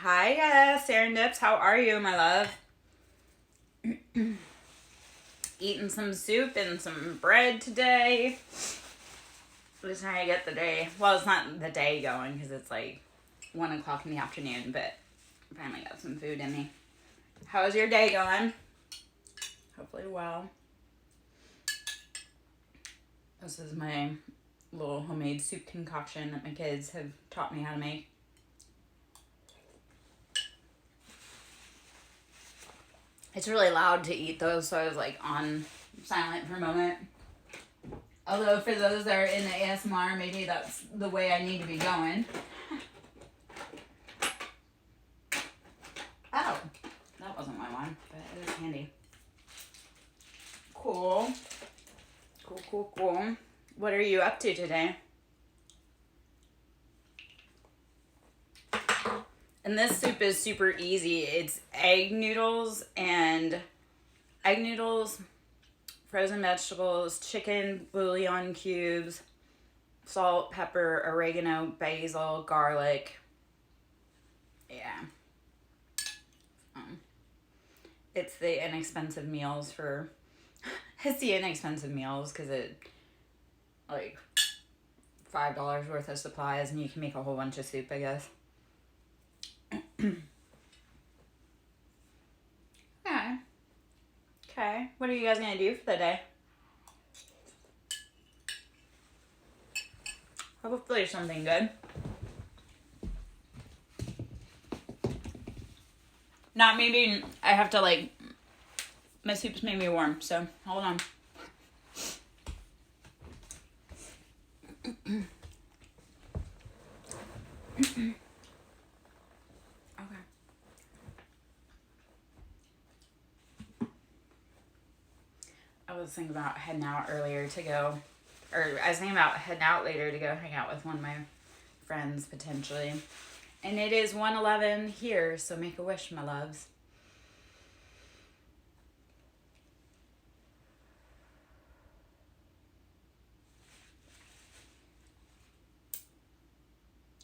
Hi, Serendips. How are you, my love? Eating some soup and some bread today. Just trying to get the day. Well, it's not the day going because it's like 1 o'clock in the afternoon, but I finally got some food in me. How's your day going? Hopefully well. This is my little homemade soup concoction that my kids have taught me how to make. It's really loud to eat those, so I was like on silent for a moment. Although for those that are in the ASMR, maybe that's the way I need to be going. Oh, that wasn't my one, but it is handy. Cool. Cool. What are you up to today? And this soup is super easy. It's egg noodles, frozen vegetables, chicken bouillon cubes, salt, pepper, oregano, basil, garlic. Yeah. It's the inexpensive meals for... It's the inexpensive meals because it, like, $5 worth of supplies and you can make a whole bunch of soup, I guess. Okay. What are you guys gonna do for the day? Hopefully something good. Not maybe I have to like, my soup's made me warm, so hold on. Okay. I was thinking about heading out earlier to go, or I was thinking about heading out later to go hang out with one of my friends potentially. And it is 1:11 here, so make a wish, my loves.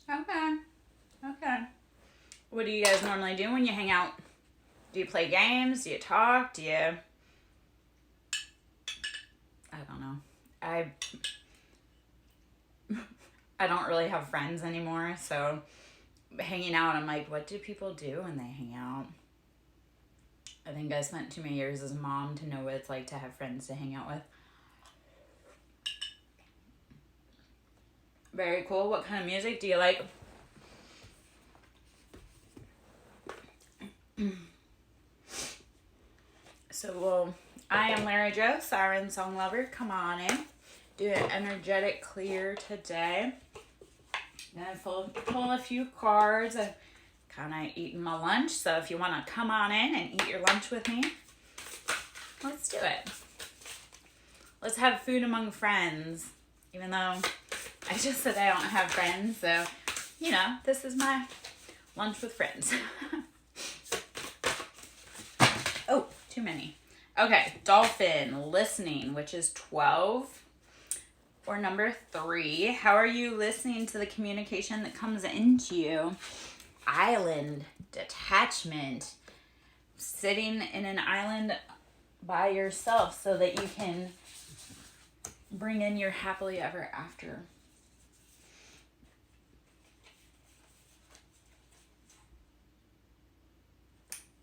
Okay. What do you guys normally do when you hang out? Do you play games? Do you talk? Do you... I don't know. I don't really have friends anymore, so hanging out, I'm like, what do people do when they hang out? I think I spent too many years as a mom to know what it's like to have friends to hang out with. Very cool. What kind of music do you like? So, well, I am Larry Joe, SirenSong lover. Come on in. Do an energetic clear today. Gonna pull a few cards. I've kind of eaten my lunch, so if you want to come on in and eat your lunch with me, let's do it. Let's have food among friends, even though I just said I don't have friends, so, you know, this is my lunch with friends. Oh, too many. Okay, dolphin, listening, which is 12. Or number 3, how are you listening to the communication that comes into you? Island, detachment, sitting in an island by yourself so that you can bring in your happily ever after.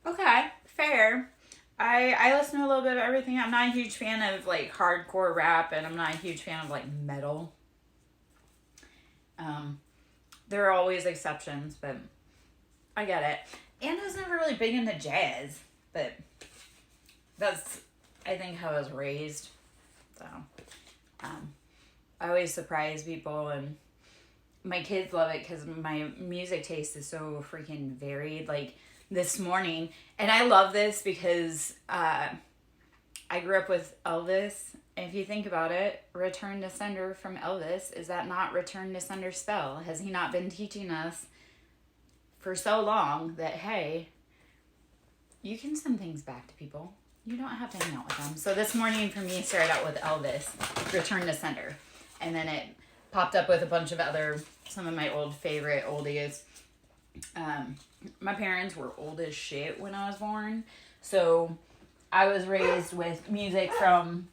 Okay, fair. I listen to a little bit of everything. I'm not a huge fan of like hardcore rap, and I'm not a huge fan of like metal. There are always exceptions, but I get it. And I was never really big into jazz, but that's, I think, how I was raised. So, I always surprise people, and my kids love it because my music taste is so freaking varied. Like this morning, and I love this because I grew up with Elvis. If you think about it, Return to Sender from Elvis, is that not Return to Sender spell? Has he not been teaching us for so long that, hey, you can send things back to people. You don't have to hang out with them. So this morning for me started out with Elvis, Return to Sender. And then it popped up with a bunch of other, some of my old favorite oldies. My parents were old as shit when I was born. So I was raised with music from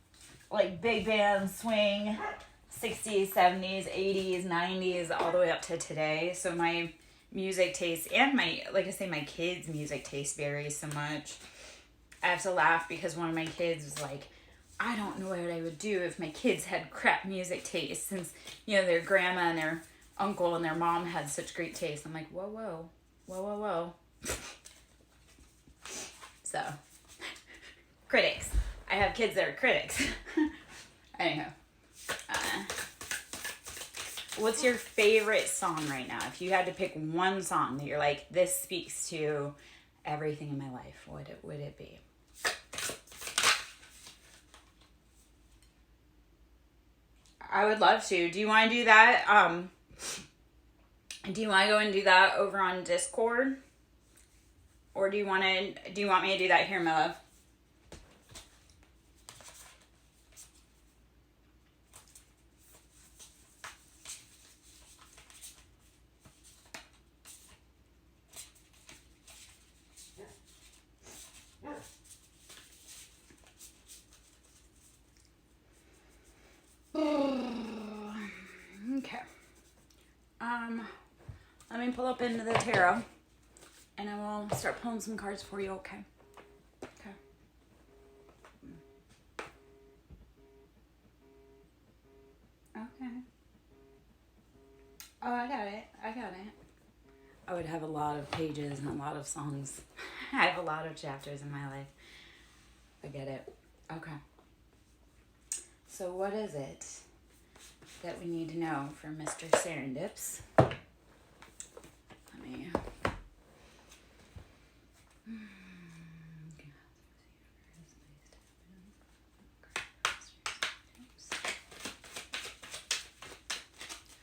like big band, swing, 60s, 70s, 80s, 90s, all the way up to today. So my music taste and like I say, my kids' music taste varies so much. I have to laugh because one of my kids was like, I don't know what I would do if my kids had crap music taste, since, their grandma and their uncle and their mom had such great taste. I'm like, whoa, whoa, whoa, whoa, whoa. So, critics. I have kids that are critics. Anyhow. What's your favorite song right now? If you had to pick one song that you're like, this speaks to everything in my life, what would it be? I would love to. Do you want to do that? Do you want to go and do that over on Discord? Or do you want me to do that here, my love? Okay. Let me pull up into the tarot, and I will start pulling some cards for you. Okay. Okay. Okay. Oh, I got it. I would have a lot of pages and a lot of songs. I have a lot of chapters in my life. I get it. Okay. So what is it that we need to know for Mr. Serendips? Let me...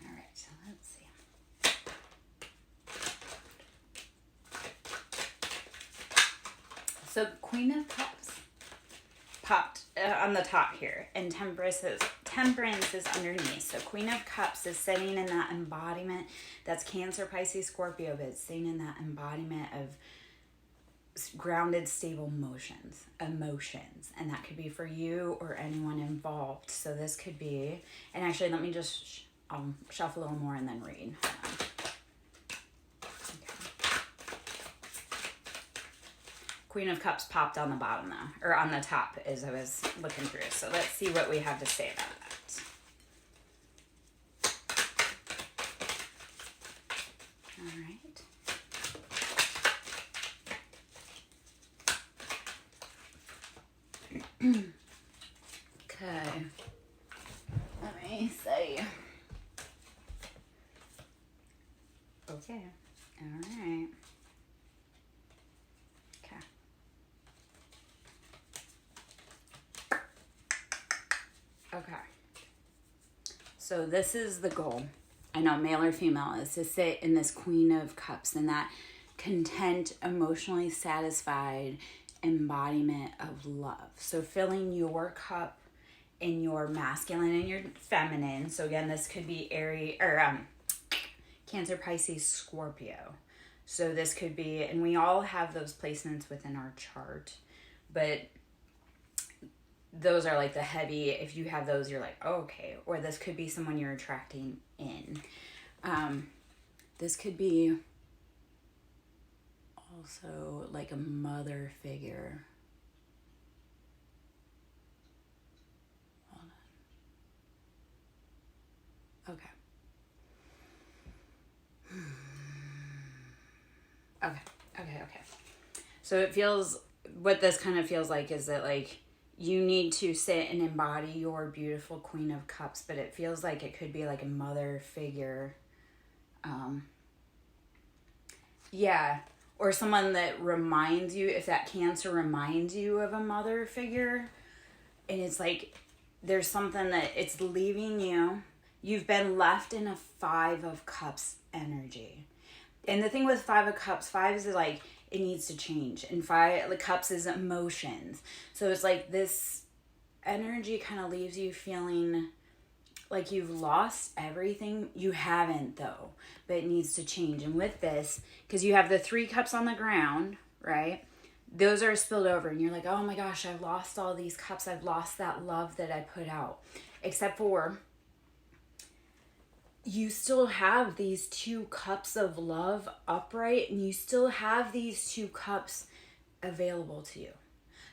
Alright, so let's see. So Queen of Cups popped on the top here, and Temperance is underneath. So Queen of Cups is sitting in that embodiment. That's Cancer, Pisces, Scorpio, but it's sitting in that embodiment of grounded, stable emotions, and that could be for you or anyone involved. So this could be, and actually let me just shuffle a little more and then read. Queen of Cups popped on the bottom though, or on the top as I was looking through. So let's see what we have to say about that. All right. Okay. Let me see. Okay. All right. Okay. So this is the goal. I know, male or female, is to sit in this Queen of Cups in that content, emotionally satisfied embodiment of love. So filling your cup in your masculine and your feminine. So again, this could be Aries or Cancer, Pisces, Scorpio. So this could be, and we all have those placements within our chart, but those are like the heavy, if you have those, you're like, oh, okay. Or this could be someone you're attracting in. This could be also like a mother figure. Hold on. Okay. So it feels, what this kind of feels like is that like, you need to sit and embody your beautiful Queen of Cups, but it feels like it could be like a mother figure. Yeah. Or someone that reminds you, if that Cancer reminds you of a mother figure, and it's like, there's something that it's leaving you. You've been left in a Five of Cups energy. And the thing with Five of Cups, five is like, it needs to change. And Five, the Cups is emotions. So it's like this energy kind of leaves you feeling like you've lost everything. You haven't though, but it needs to change. And with this, because you have the 3 cups on the ground, right? Those are spilled over and you're like, oh my gosh, I've lost all these cups. I've lost that love that I put out. Except for you still have these 2 cups of love upright, and you still have these 2 cups available to you.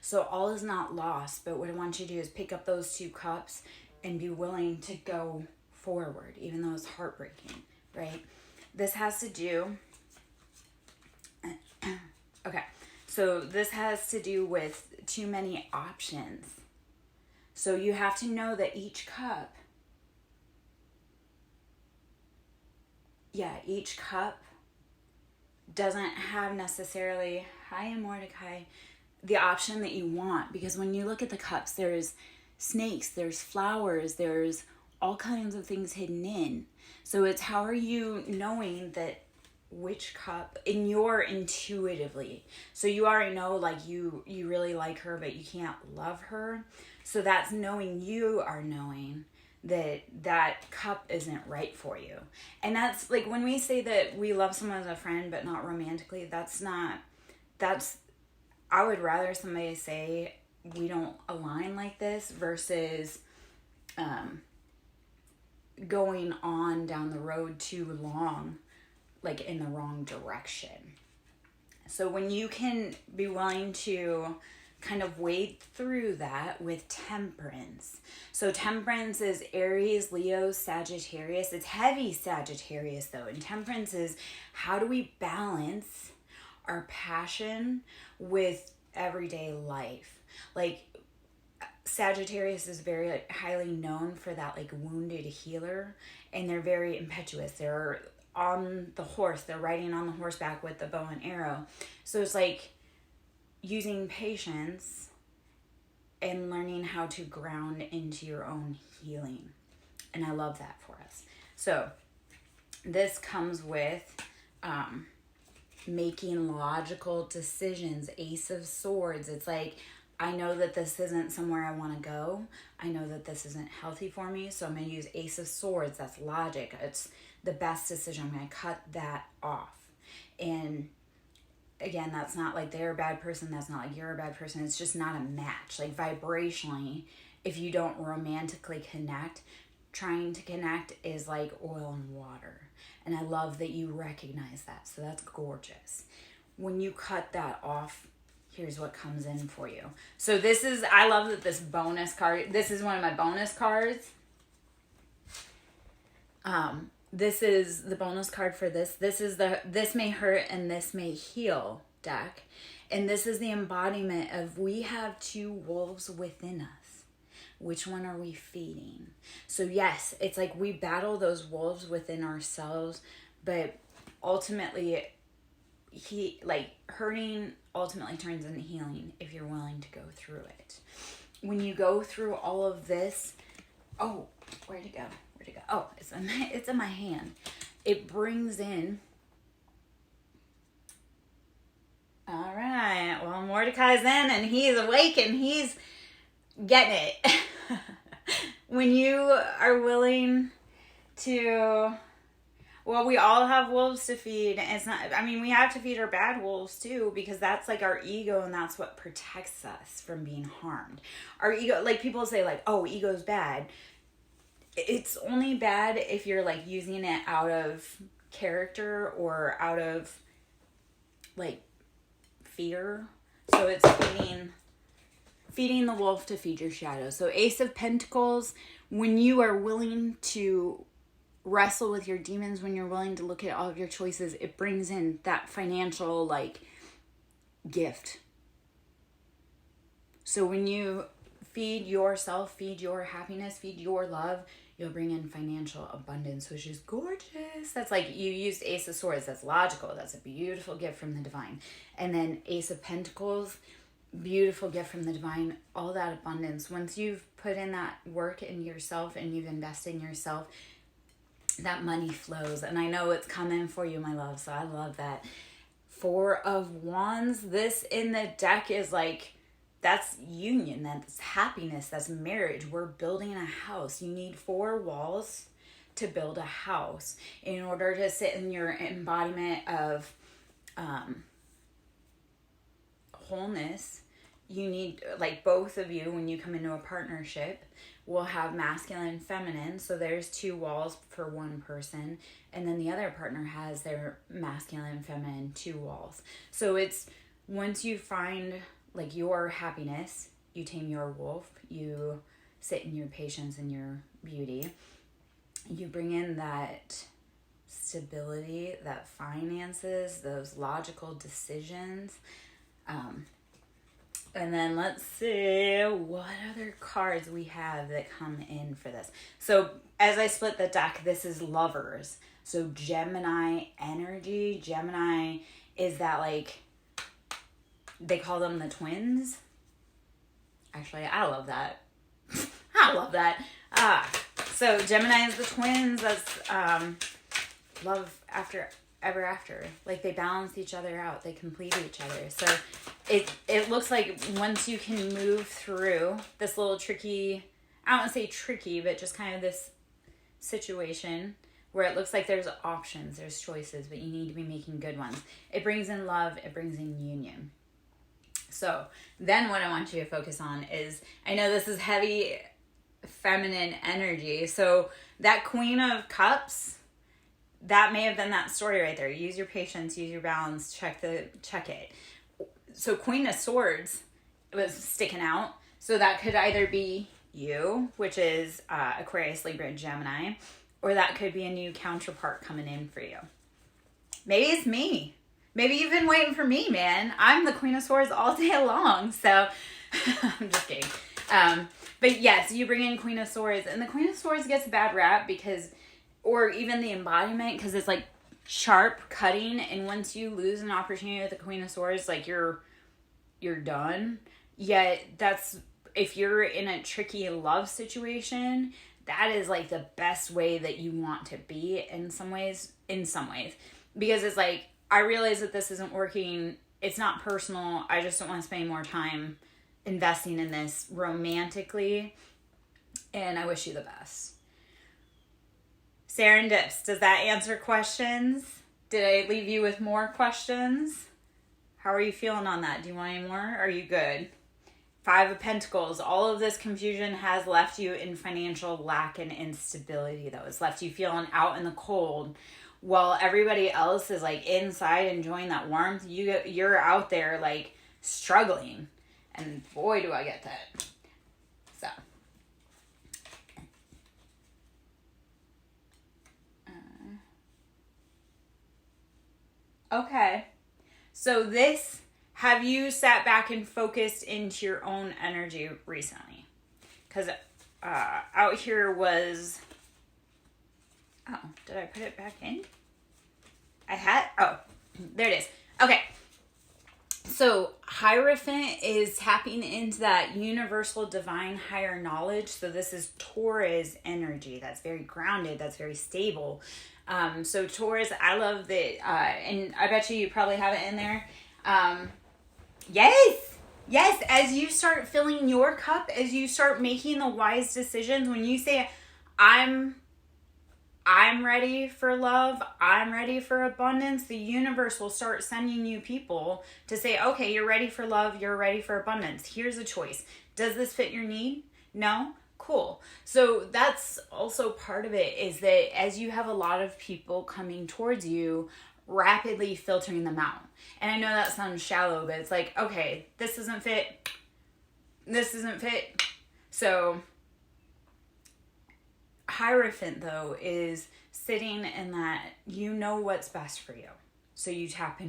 So all is not lost, but what I want you to do is pick up those 2 cups and be willing to go forward, even though it's heartbreaking, right? This has to do, okay, so this has to do with too many options. So you have to know that each cup doesn't have necessarily, hi Mordecai, the option that you want. Because when you look at the cups, there's snakes, there's flowers, there's all kinds of things hidden in. So it's how are you knowing that which cup, and you're intuitively. So you already know like you really like her, but you can't love her. So that's knowing you are knowing that cup isn't right for you. And that's like when we say that we love someone as a friend but not romantically, I would rather somebody say we don't align like this versus going on down the road too long, like in the wrong direction. So when you can be willing to kind of wade through that with temperance. So temperance is Aries, Leo, Sagittarius. It's heavy Sagittarius though. And temperance is how do we balance our passion with everyday life? Like Sagittarius is very like, highly known for that like wounded healer, and they're very impetuous. They're on the horse. They're riding on the horseback with the bow and arrow. So it's like using patience and learning how to ground into your own healing. And I love that for us. So this comes with making logical decisions. Ace of Swords. It's like, I know that this isn't somewhere I want to go. I know that this isn't healthy for me. So I'm going to use Ace of Swords. That's logic. It's the best decision. I'm going to cut that off. And again, that's not like they're a bad person. That's not like you're a bad person. It's just not a match. Like vibrationally, if you don't romantically connect, trying to connect is like oil and water. And I love that you recognize that. So that's gorgeous. When you cut that off, here's what comes in for you. So this is, I love that this bonus card, this is one of my bonus cards. This is the bonus card for this. This is the This May Hurt and This May Heal deck. And this is the embodiment of we have 2 wolves within us. Which one are we feeding? So yes, it's like we battle those wolves within ourselves, but ultimately hurting ultimately turns into healing if you're willing to go through it. When you go through all of this, oh, where'd it go? Oh, it's in my hand. It brings in, all right, well, Mordecai's in and he's awake and he's getting it. When you are willing to, well, we all have wolves to feed. It's not, I mean, we have to feed our bad wolves too, because that's like our ego and that's what protects us from being harmed. Our ego, like people say like, oh, ego's bad. It's only bad if you're like using it out of character or out of like fear. So it's feeding the wolf to feed your shadow. So Ace of Pentacles, when you are willing to wrestle with your demons, when you're willing to look at all of your choices, it brings in that financial like gift. So when you feed yourself, feed your happiness, feed your love, you'll bring in financial abundance, which is gorgeous. That's like you used Ace of Swords. That's logical. That's a beautiful gift from the divine. And then Ace of Pentacles, beautiful gift from the divine. All that abundance. Once you've put in that work in yourself and you've invested in yourself, that money flows. And I know it's coming for you, my love. So I love that. 4 of Wands. This in the deck is like that's union, that's happiness, that's marriage. We're building a house. You need 4 walls to build a house in order to sit in your embodiment of wholeness. You need, like, both of you, when you come into a partnership, will have masculine and feminine. So there's 2 walls for one person, and then the other partner has their masculine and feminine 2 walls. So it's, once you find like your happiness, you tame your wolf, you sit in your patience and your beauty, you bring in that stability, that finances, those logical decisions. And then let's see what other cards we have that come in for this. So as I split the deck, this is lovers. So Gemini energy. Gemini is that, like, they call them the twins. Actually, I love that. I love that. So Gemini is the twins. That's love after ever after. Like, they balance each other out. They complete each other. So it looks like once you can move through this little tricky, I don't want to say tricky, but just kind of this situation where it looks like there's options, there's choices, but you need to be making good ones. It brings in love. It brings in union. So then what I want you to focus on is, I know this is heavy feminine energy. So that Queen of Cups, that may have been that story right there. Use your patience, use your balance, check it. So Queen of Swords was sticking out. So that could either be you, which is Aquarius, Libra, Gemini, or that could be a new counterpart coming in for you. Maybe it's me. Maybe you've been waiting for me, man. I'm the Queen of Swords all day long. So I'm just kidding. But yes, you bring in Queen of Swords, and the Queen of Swords gets a bad rap because, or even the embodiment, because it's like sharp cutting. And once you lose an opportunity with the Queen of Swords, like you're done. Yet that's, if you're in a tricky love situation, that is like the best way that you want to be in some ways, because it's like, I realize that this isn't working. It's not personal. I just don't want to spend more time investing in this romantically. And I wish you the best. Serendips, does that answer questions? Did I leave you with more questions? How are you feeling on that? Do you want any more? Are you good? 5 of Pentacles. All of this confusion has left you in financial lack and instability, though. It's left you feeling out in the cold. While everybody else is like inside enjoying that warmth, you're out there like struggling. And boy, do I get that. So. Okay. So this, have you sat back and focused into your own energy recently? Because out here was... Oh, did I put it back in? There it is. Okay. So Hierophant is tapping into that universal divine higher knowledge. So this is Taurus energy. That's very grounded. That's very stable. So Taurus, I love that. And I bet you probably have it in there. Yes. As you start filling your cup, as you start making the wise decisions, when you say, I'm ready for love, I'm ready for abundance, the universe will start sending you people to say, okay, you're ready for love, you're ready for abundance. Here's a choice. Does this fit your need? No? Cool. So that's also part of it, is that as you have a lot of people coming towards you, rapidly filtering them out. And I know that sounds shallow, but it's like, okay, this doesn't fit. This doesn't fit. So Hierophant, though, is sitting in that you know what's best for you. So you tap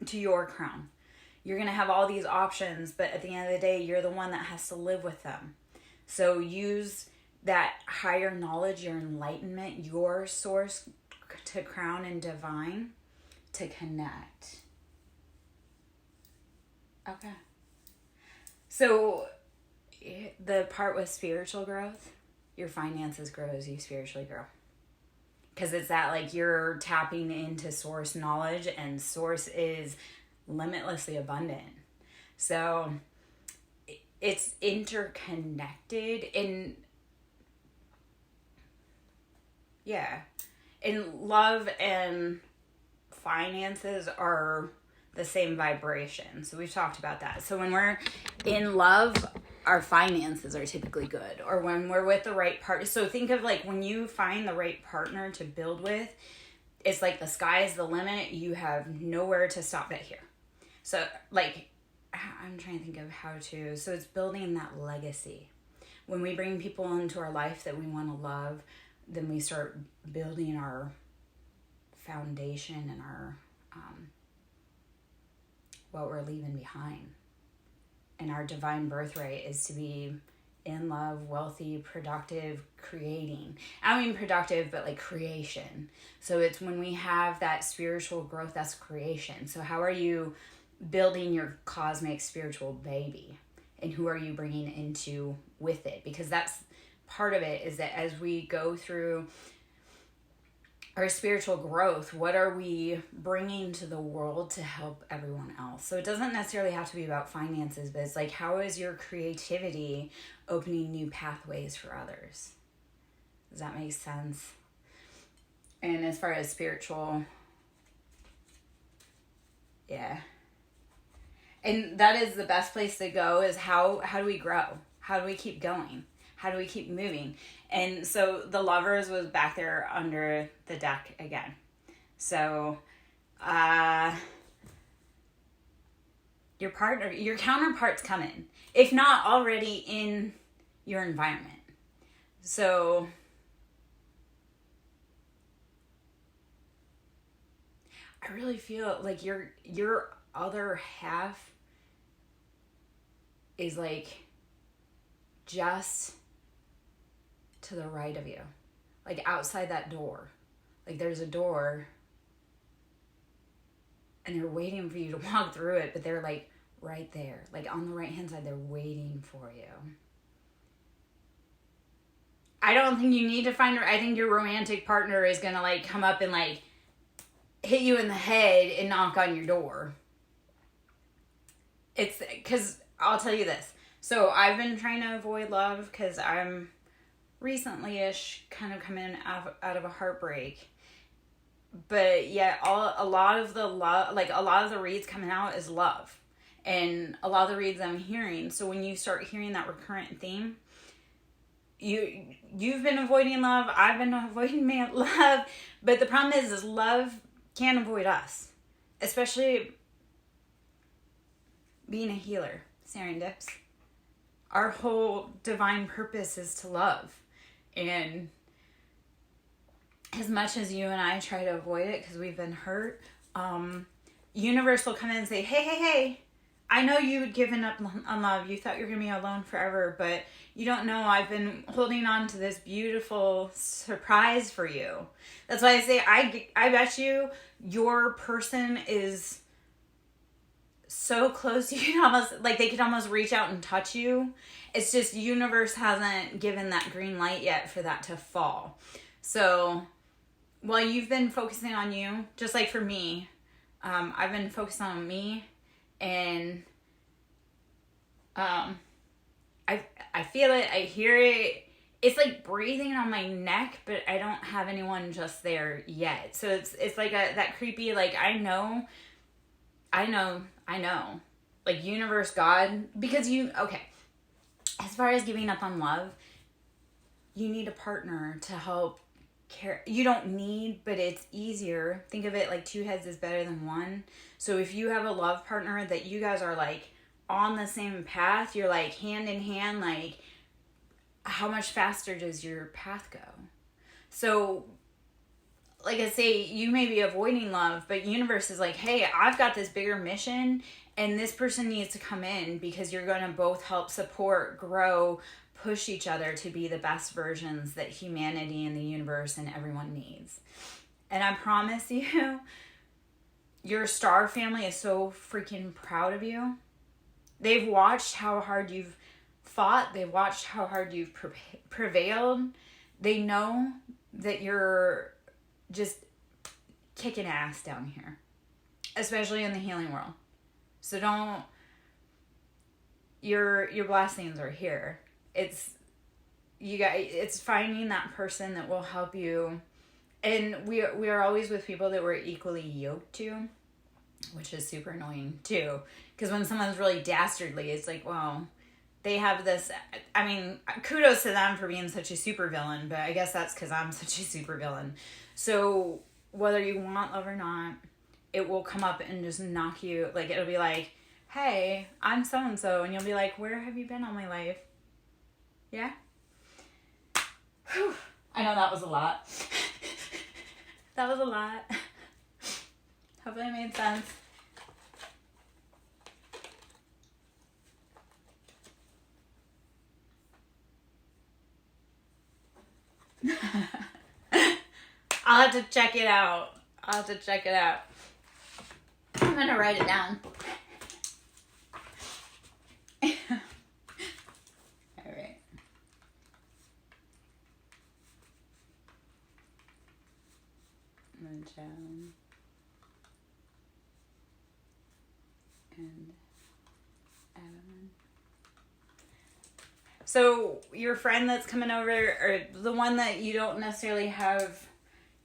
into your crown. You're going to have all these options, but at the end of the day, you're the one that has to live with them. So use that higher knowledge, your enlightenment, your source to crown and divine to connect. Okay. So the part with spiritual growth, your finances grow as you spiritually grow. Because it's that, like, you're tapping into source knowledge, and source is limitlessly abundant. So it's interconnected. And yeah, and love and finances are the same vibration. So we've talked about that. So when we're in love, our finances are typically good. Or when we're with the right partner. So think of like when you find the right partner to build with, it's like the sky is the limit. You have nowhere to stop but here. So like, I'm trying to think of how to. So it's building that legacy. When we bring people into our life that we want to love, then we start building our foundation and our what we're leaving behind. And our divine birthright is to be in love, wealthy, productive, creating. I don't mean productive, but like creation. So it's when we have that spiritual growth, that's creation. So how are you building your cosmic spiritual baby? And who are you bringing into with it? Because that's part of it, is that as we go through our spiritual growth, what are we bringing to the world to help everyone else? So it doesn't necessarily have to be about finances, but it's like, how is your creativity opening new pathways for others? Does that make sense? And as far as spiritual, yeah. And that is the best place to go, is how do we grow? How do we keep going? How do we keep moving? And so the Lovers was back there under the deck again. So your partner, your counterpart's coming, if not already in your environment. So I really feel like your other half is like just to the right of you, like outside that door. Like there's a door and they're waiting for you to walk through it, but they're like right there, like on the right hand side. They're waiting for you. I don't think you need to find her. I think your romantic partner is gonna like come up and like hit you in the head and knock on your door. It's because I'll tell you this. So I've been trying to avoid love because I'm recently-ish kind of coming out of a heartbreak. But yeah, a lot of the reads coming out is love. And a lot of the reads I'm hearing. So when you start hearing that recurrent theme, you've been avoiding love, I've been avoiding love. But the problem is love can't avoid us. Especially being a healer, Serendips. Our whole divine purpose is to love. And as much as you and I try to avoid it because we've been hurt, universe will come in and say, hey, I know you'd given up on love. You thought you were going to be alone forever, but you don't know I've been holding on to this beautiful surprise for you. That's why I say I bet you your person is so close, you can almost, like they could almost reach out and touch you. It's just universe hasn't given that green light yet for that to fall. So while you've been focusing on you, just like for me, I've been focused on me, and I feel it, I hear it. It's like breathing on my neck, but I don't have anyone just there yet. So it's like that creepy, like I know. Like universe, God, because as far as giving up on love, you need a partner to help care. You don't need, but it's easier. Think of it like 2 heads is better than 1. So if you have a love partner that you guys are like on the same path, you're like hand in hand, like how much faster does your path go? So like I say, you may be avoiding love, but universe is like, hey, I've got this bigger mission, and this person needs to come in because you're going to both help support, grow, push each other to be the best versions that humanity and the universe and everyone needs. And I promise you, your star family is so freaking proud of you. They've watched how hard you've fought. They've watched how hard you've prevailed. They know that you're just kicking ass down here, especially in the healing world. So your blessings are here. It's finding that person that will help you. And we are always with people that we're equally yoked to, which is super annoying too. Because when someone's really dastardly, it's like, well, they have this. I mean, kudos to them for being such a supervillain, but I guess that's because I'm such a supervillain. So whether you want love or not, it will come up and just knock you. Like, it'll be like, hey, I'm so-and-so. And you'll be like, where have you been all my life? Yeah? Whew. I know that was a lot. That was a lot. Hopefully it made sense. I'll have to check it out. I'm gonna write it down. Alright. Down. And Adam. So your friend that's coming over, or the one that you don't necessarily have,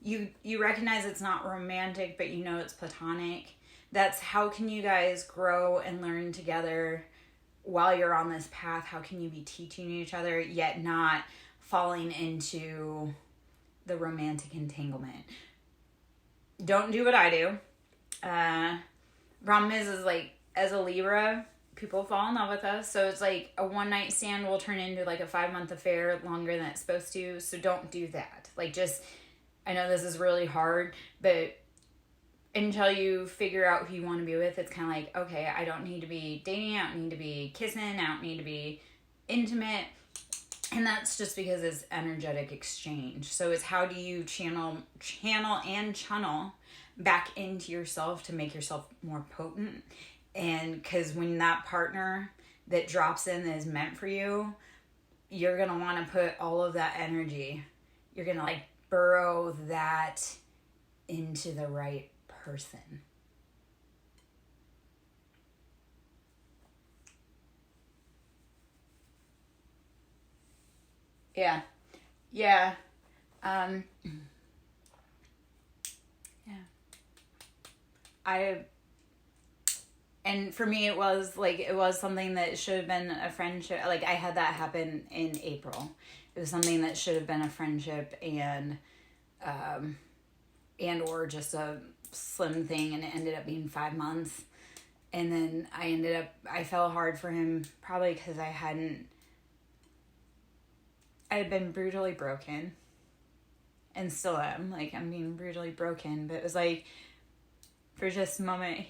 you recognize it's not romantic, but you know it's platonic. That's how can you guys grow and learn together while you're on this path? How can you be teaching each other yet not falling into the romantic entanglement? Don't do what I do. Problem is like, as a Libra, people fall in love with us. So it's like a one night stand will turn into like a 5-month affair longer than it's supposed to. So don't do that. Like, just, I know this is really hard, but until you figure out who you want to be with, it's kind of like, okay, I don't need to be dating. I don't need to be kissing. I don't need to be intimate. And that's just because it's energetic exchange. So it's how do you channel back into yourself to make yourself more potent. And because when that partner that drops in is meant for you, you're going to want to put all of that energy. You're going to like burrow that into the right person. Yeah. Yeah. Yeah. And for me, it was something that should have been a friendship. Like, I had that happen in April. It was something that should have been a friendship and or just a slim thing, and it ended up being 5 months. And then I fell hard for him, probably because I had been brutally broken, and still am. Like, I'm being brutally broken, but it was like, for just a moment,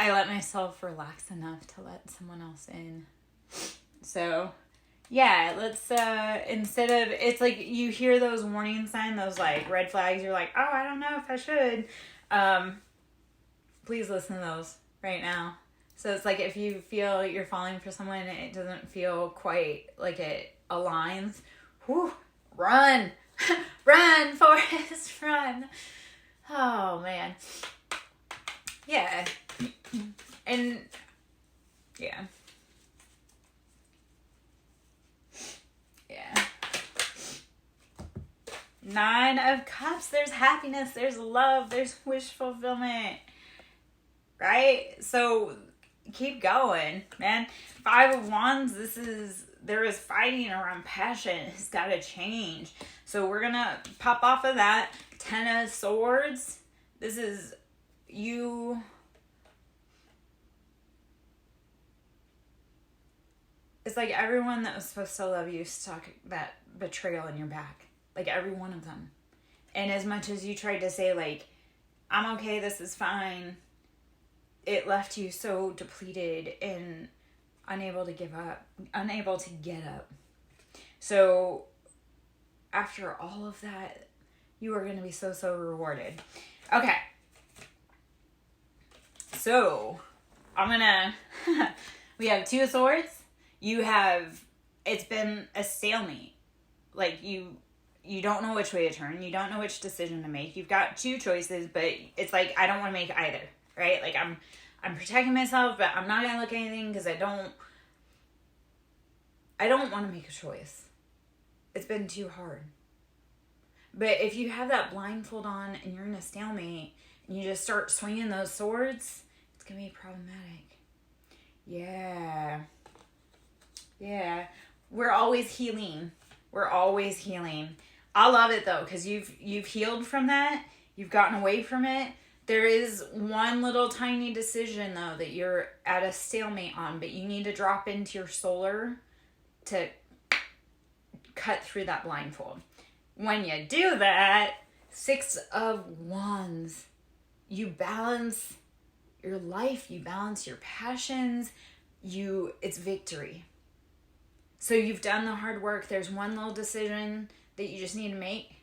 I let myself relax enough to let someone else in. So, yeah, let's, instead of, it's like, you hear those warning signs, those, like, red flags, you're like, oh, I don't know if I should. Please listen to those right now. So it's like, if you feel you're falling for someone and it doesn't feel quite like it aligns, run! Run, Forrest, run! Oh, man. Yeah. And, yeah. Yeah. 9 of Cups, there's happiness, there's love, there's wish fulfillment. Right? So, keep going, man. 5 of Wands, there is fighting around passion. It's got to change. So we're going to pop off of that. 10 of Swords. This is you. It's like everyone that was supposed to love you stuck that betrayal in your back. Like, every one of them. And as much as you tried to say, like, I'm okay, this is fine, it left you so depleted and unable to give up, unable to get up. So after all of that, you are going to be so rewarded. Okay. So I'm going to, we have 2 of Swords. It's been a stalemate. Like, you don't know which way to turn. You don't know which decision to make. You've got 2 choices, but it's like, I don't want to make either, right? Like, I'm protecting myself, but I'm not going to look at anything because I don't want to make a choice. It's been too hard. But if you have that blindfold on and you're in a stalemate and you just start swinging those swords, it's going to be problematic. Yeah. We're always healing. I love it though, because you've healed from that. You've gotten away from it. There is one little tiny decision though that you're at a stalemate on, but you need to drop into your solar to cut through that blindfold. When you do that, 6 of Wands, you balance your life, you balance your passions, it's victory. So you've done the hard work. There's one little decision that you just need to make.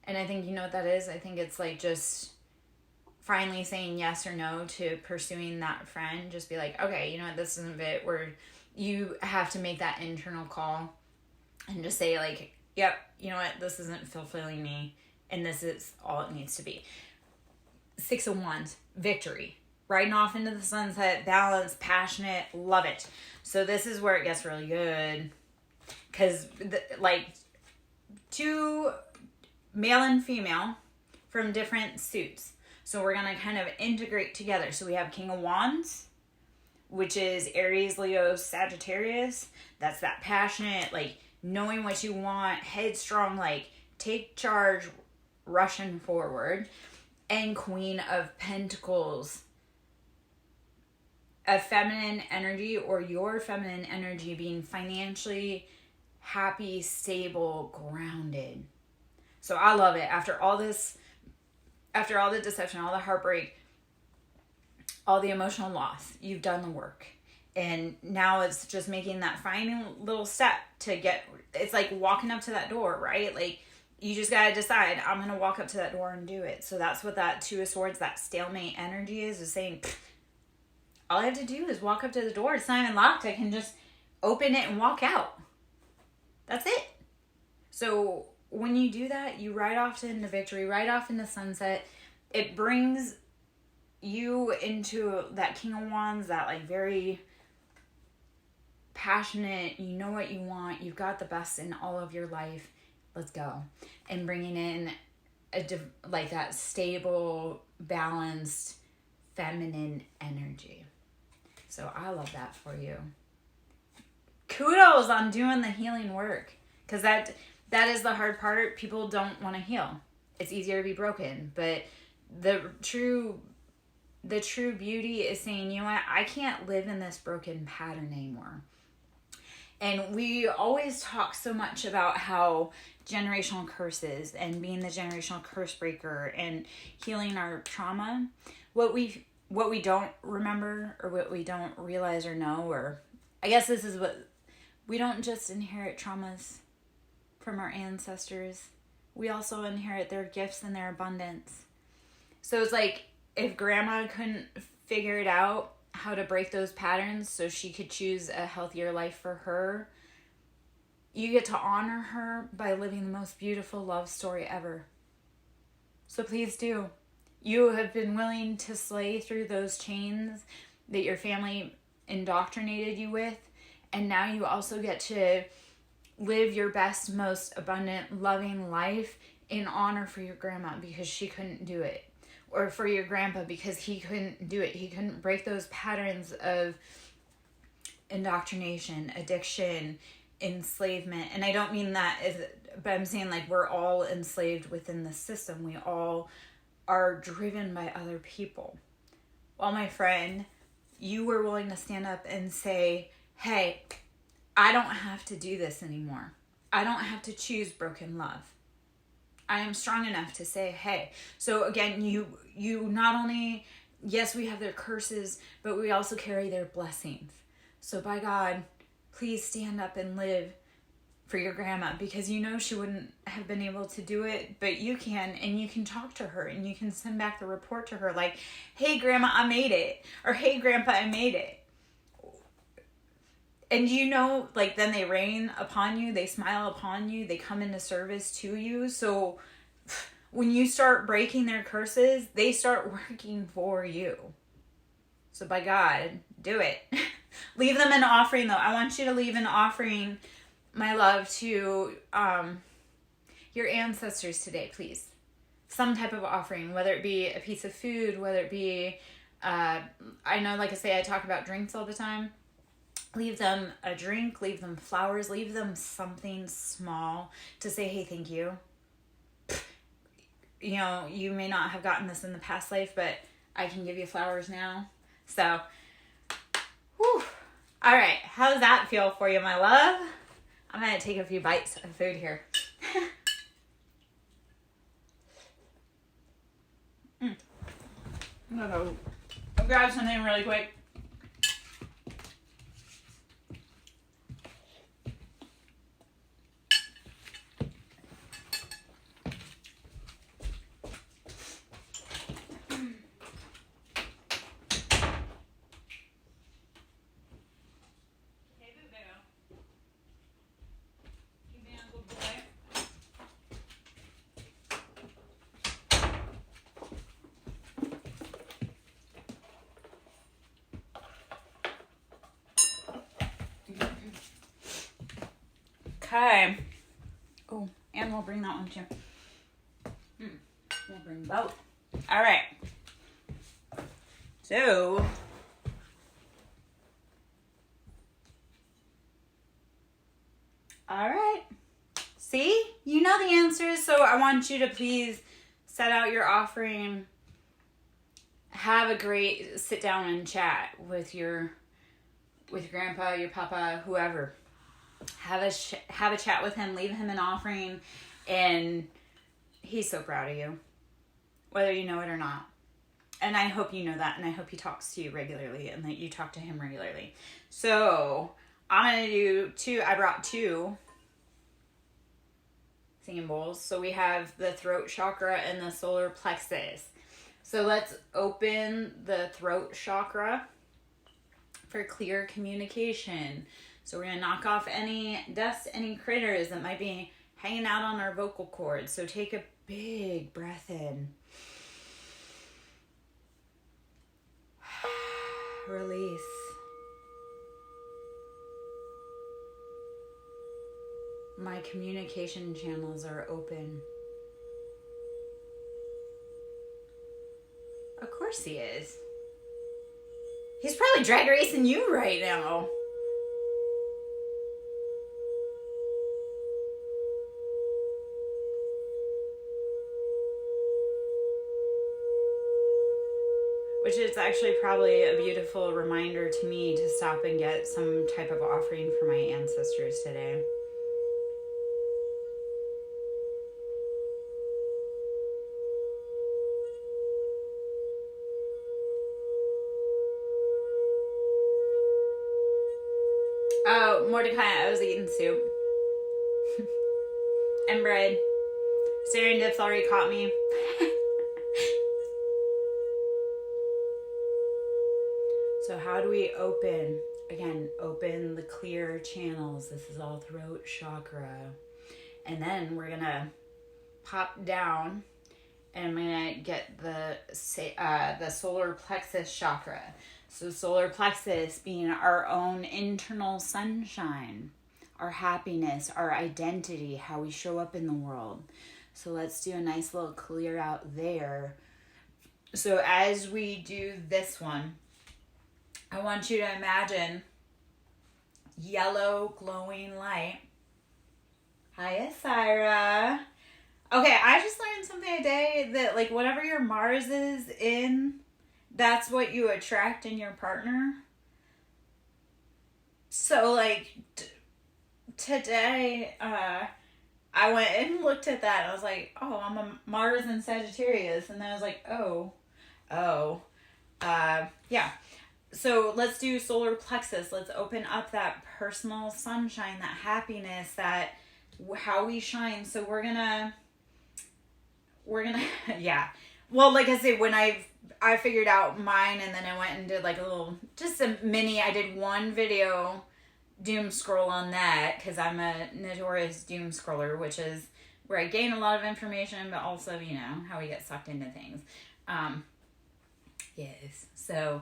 And I think you know what that is. I think it's like just finally saying yes or no to pursuing that friend. Just be like, okay, you know what, this isn't it. Where you have to make that internal call and just say like, yep, you know what, this isn't fulfilling me. And this is all it needs to be. 6 of Wands, victory. Riding off into the sunset, balance, passionate, love it. So this is where it gets really good. Because, like, 2 male and female from different suits. So we're going to kind of integrate together. So we have King of Wands, which is Aries, Leo, Sagittarius. That's that passionate, like, knowing what you want, headstrong, like, take charge, rushing forward. And Queen of Pentacles, a feminine energy, or your feminine energy being financially happy, stable, grounded. So I love it. After all the deception, all the heartbreak, all the emotional loss, you've done the work. And now it's just making that final little step to get, it's like walking up to that door, right? Like, you just got to decide, I'm going to walk up to that door and do it. So that's what that 2 of Swords, that stalemate energy is saying, all I have to do is walk up to the door. It's not even locked. I can just open it and walk out. That's it. So when you do that, you ride off into victory, ride off into sunset. It brings you into that King of Wands, that like very passionate, you know what you want, you've got the best in all of your life, let's go. And bringing in like that stable, balanced, feminine energy. So I love that for you. Kudos on doing the healing work. Because that is the hard part. People don't want to heal. It's easier to be broken. But the true beauty is saying, you know what, I can't live in this broken pattern anymore. And we always talk so much about how generational curses and being the generational curse breaker and healing our trauma. What we don't remember, or what we don't realize or know, or I guess this is what, we don't just inherit traumas from our ancestors. We also inherit their gifts and their abundance. So it's like, if grandma couldn't figure it out how to break those patterns so she could choose a healthier life for her, you get to honor her by living the most beautiful love story ever. So please do. You have been willing to slay through those chains that your family indoctrinated you with, and now you also get to live your best, most abundant, loving life in honor for your grandma because she couldn't do it. Or for your grandpa because he couldn't do it. He couldn't break those patterns of indoctrination, addiction, enslavement. And I don't mean that, but I'm saying like we're all enslaved within the system. We all are driven by other people. Well, my friend, you were willing to stand up and say, hey, I don't have to do this anymore. I don't have to choose broken love. I am strong enough to say, hey. So again, you not only, yes, we have their curses, but we also carry their blessings. So by God, please stand up and live for your grandma, because you know she wouldn't have been able to do it, but you can, and you can talk to her and you can send back the report to her like, hey grandma, I made it, or hey grandpa, I made it. And you know, like then they rain upon you, they smile upon you, they come into service to you. So when you start breaking their curses, they start working for you. So by God, do it. Leave them an offering, though. I want you to leave an offering, my love, to your ancestors today, please. Some type of offering, whether it be a piece of food, whether it be, I know, like I say, I talk about drinks all the time. Leave them a drink, leave them flowers, leave them something small to say, hey, thank you. You know, you may not have gotten this in the past life, but I can give you flowers now. So, whew. All right, how does that feel for you, my love? I'm going to take a few bites of food here. I'm going to go grab something really quick. Okay. Oh, and we'll bring that one too. We'll bring both. All right. So, all right. See, you know the answers, so I want you to please set out your offering. Have a great sit down and chat with your grandpa, your papa, whoever. Have a chat with him, leave him an offering, and he's so proud of you, whether you know it or not. And I hope you know that, and I hope he talks to you regularly, and that you talk to him regularly. So I'm going to do two. I brought two singing bowls. So we have the throat chakra and the solar plexus. So let's open the throat chakra for clear communication. So we're going to knock off any dust, any critters that might be hanging out on our vocal cords. So take a big breath in. Release. My communication channels are open. Of course he is. He's probably drag racing you right now. Which is actually probably a beautiful reminder to me to stop and get some type of offering for my ancestors today. Oh, Mordecai, I was eating soup. And bread. Serendip's already caught me. So how do we open? Again, open the clear channels. This is all throat chakra. And then we're going to pop down and I'm going to get the solar plexus chakra. So solar plexus being our own internal sunshine, our happiness, our identity, how we show up in the world. So let's do a nice little clear out there. So as we do this one, I want you to imagine yellow glowing light. Hiya, Syra. Okay, I just learned something today that like whatever your Mars is in, that's what you attract in your partner. So like today, I went and looked at that and I was like, oh, I'm a Mars in Sagittarius. And then I was like, yeah. So let's do solar plexus. Let's open up that personal sunshine, that happiness, that how we shine. So we're gonna, yeah. Well, like I say, when I figured out mine and then I went and did like a little, just a mini, I did one video doom scroll on that because I'm a notorious doom scroller, which is where I gain a lot of information, but also, you know, how we get sucked into things. Yes. So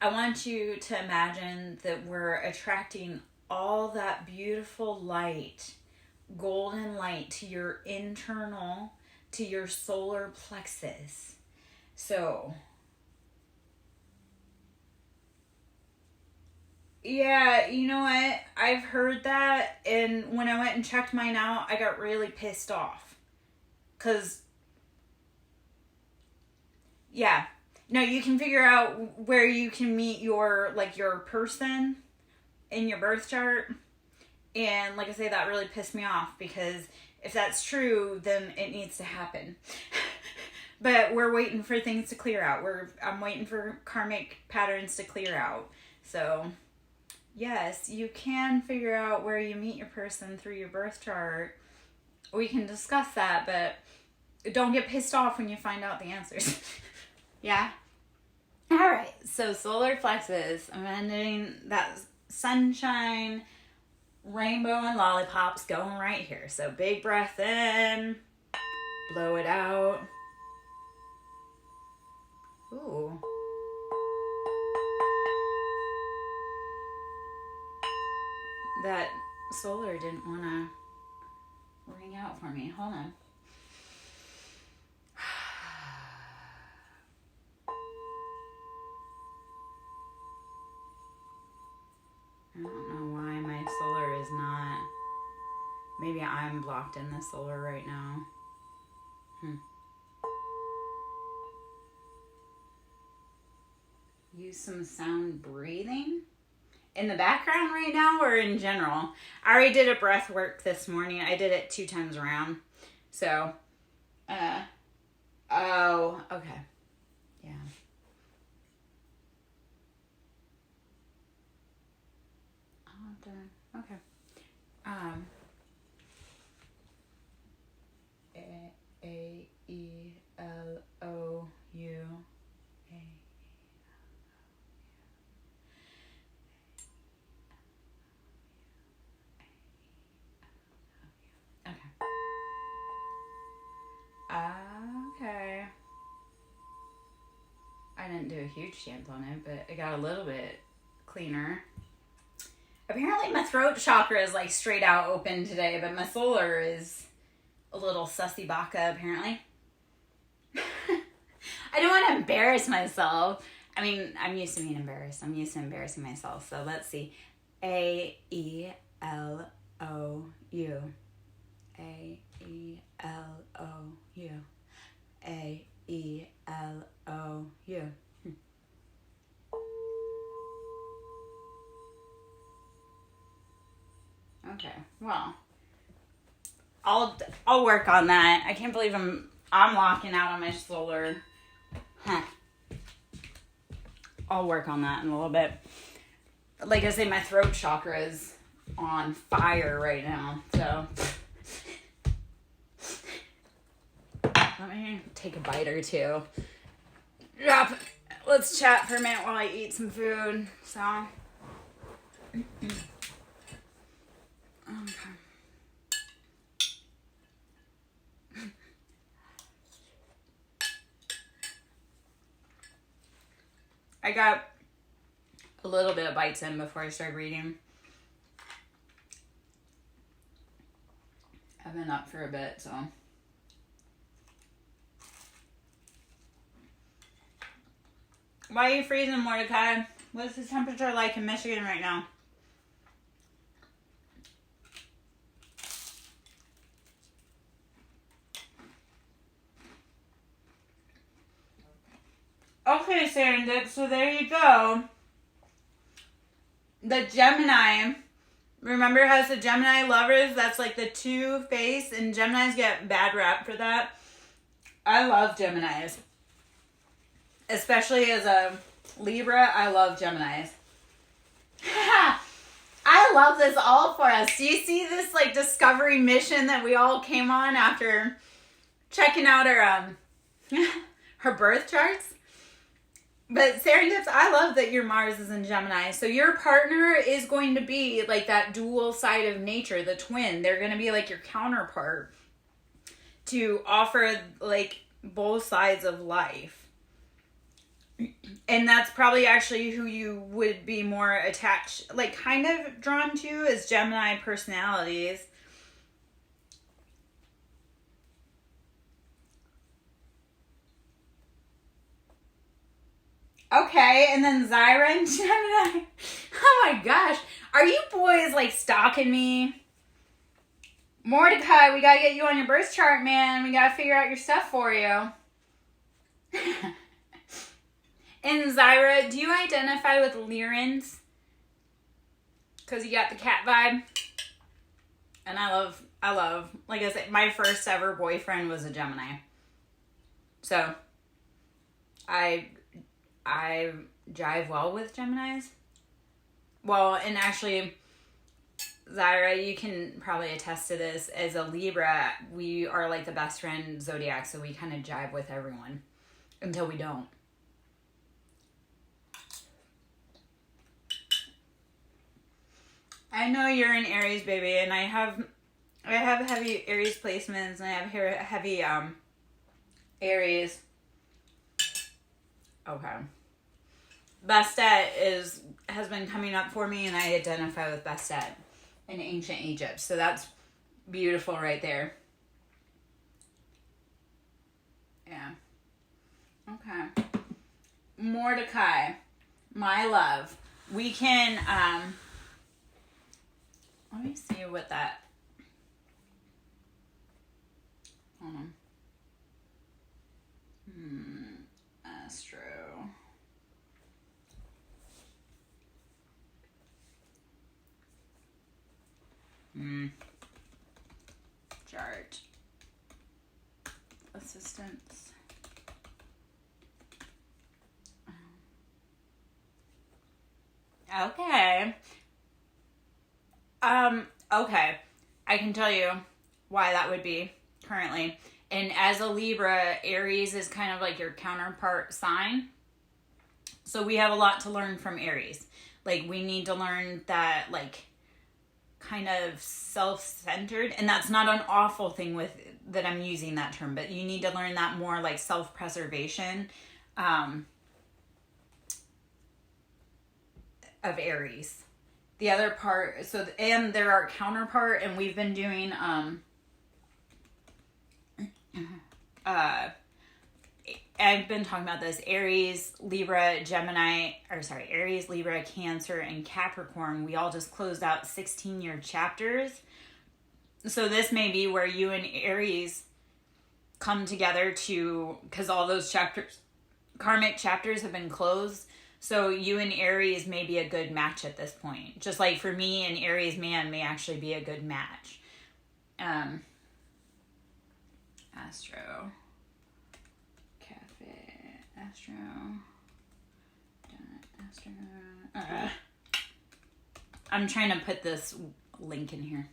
I want you to imagine that we're attracting all that beautiful light, golden light, to your internal, to your solar plexus. So, yeah, you know what? I've heard that, and when I went and checked mine out, I got really pissed off. Because, yeah. No, you can figure out where you can meet your, like, your person in your birth chart. And, like I say, that really pissed me off, because if that's true, then it needs to happen. But we're waiting for things to clear out. I'm waiting for karmic patterns to clear out. So, yes, you can figure out where you meet your person through your birth chart. We can discuss that, but don't get pissed off when you find out the answers. Yeah? Alright, so solar plexus. I'm ending that sunshine, rainbow, and lollipops going right here. So big breath in, blow it out. Ooh. That solar didn't want to ring out for me. Hold on. I don't know why my solar is not... Maybe I'm blocked in the solar right now. Use some sound breathing in the background right now, or in general. I already did a breath work this morning. I did it 2 times around. So, oh, okay. Yeah. Okay. A-E-L-O-U. Okay. I didn't do a huge chant on it, but it got a little bit cleaner. Apparently my throat chakra is like straight out open today, but my solar is a little sussy baka apparently. I don't want to embarrass myself. I mean, I'm used to being embarrassed. I'm used to embarrassing myself. So let's see. A-E-L-O-U. A-E-L-O-U. A-E-L-O-U. Okay, well, I'll work on that. I can't believe I'm locking out on my solar. Huh. I'll work on that in a little bit. Like I say, my throat chakra is on fire right now, so let me take a bite or two. Yep. Let's chat for a minute while I eat some food. So, okay. I got a little bit of bites in before I started reading. I've been up for a bit, so. Why are you freezing, Mordecai? What's the temperature like in Michigan right now? Okay, Serendip, so there you go. The Gemini, remember how it's the Gemini lovers? That's like the two-face, and Geminis get bad rap for that. I love Geminis. Especially as a Libra, I love Geminis. I love this all for us. Do you see this like discovery mission that we all came on after checking out her her birth charts? But Serendips, I love that your Mars is in Gemini. So your partner is going to be like that dual side of nature, the twin. They're going to be like your counterpart to offer like both sides of life. And that's probably actually who you would be more attached, like kind of drawn to, is Gemini personalities. Okay, and then Zyra and Gemini. Oh my gosh. Are you boys like stalking me? Mordecai, we gotta get you on your birth chart, man. We gotta figure out your stuff for you. And Zyra, do you identify with Lyrans? Because you got the cat vibe. And I love, like I said, my first ever boyfriend was a Gemini. So, I jive well with Geminis. Well, and actually, Zyra, you can probably attest to this. As a Libra, we are like the best friend zodiac, so we kind of jive with everyone until we don't. I know you're an Aries, baby, and I have heavy Aries placements, and I have heavy Aries. Okay. Bastet has been coming up for me, and I identify with Bastet in ancient Egypt. So that's beautiful right there. Yeah. Okay. Mordecai, my love. We can let me see what that. Hold on. Astro. Chart. Assistance. Okay. Okay. I can tell you why that would be currently. And as a Libra, Aries is kind of like your counterpart sign. So we have a lot to learn from Aries. Like, we need to learn that, like, kind of self-centered, and that's not an awful thing with that I'm using that term, but you need to learn that more like self-preservation of Aries. The other part, so, and they're our counterpart, and we've been doing I've been talking about this, Aries, Libra, Aries, Libra, Cancer, and Capricorn. We all just closed out 16-year chapters. So this may be where you and Aries come together because all those chapters, karmic chapters, have been closed. So you and Aries may be a good match at this point. Just like for me and Aries man may actually be a good match. Astro. Astro. I'm trying to put this link in here.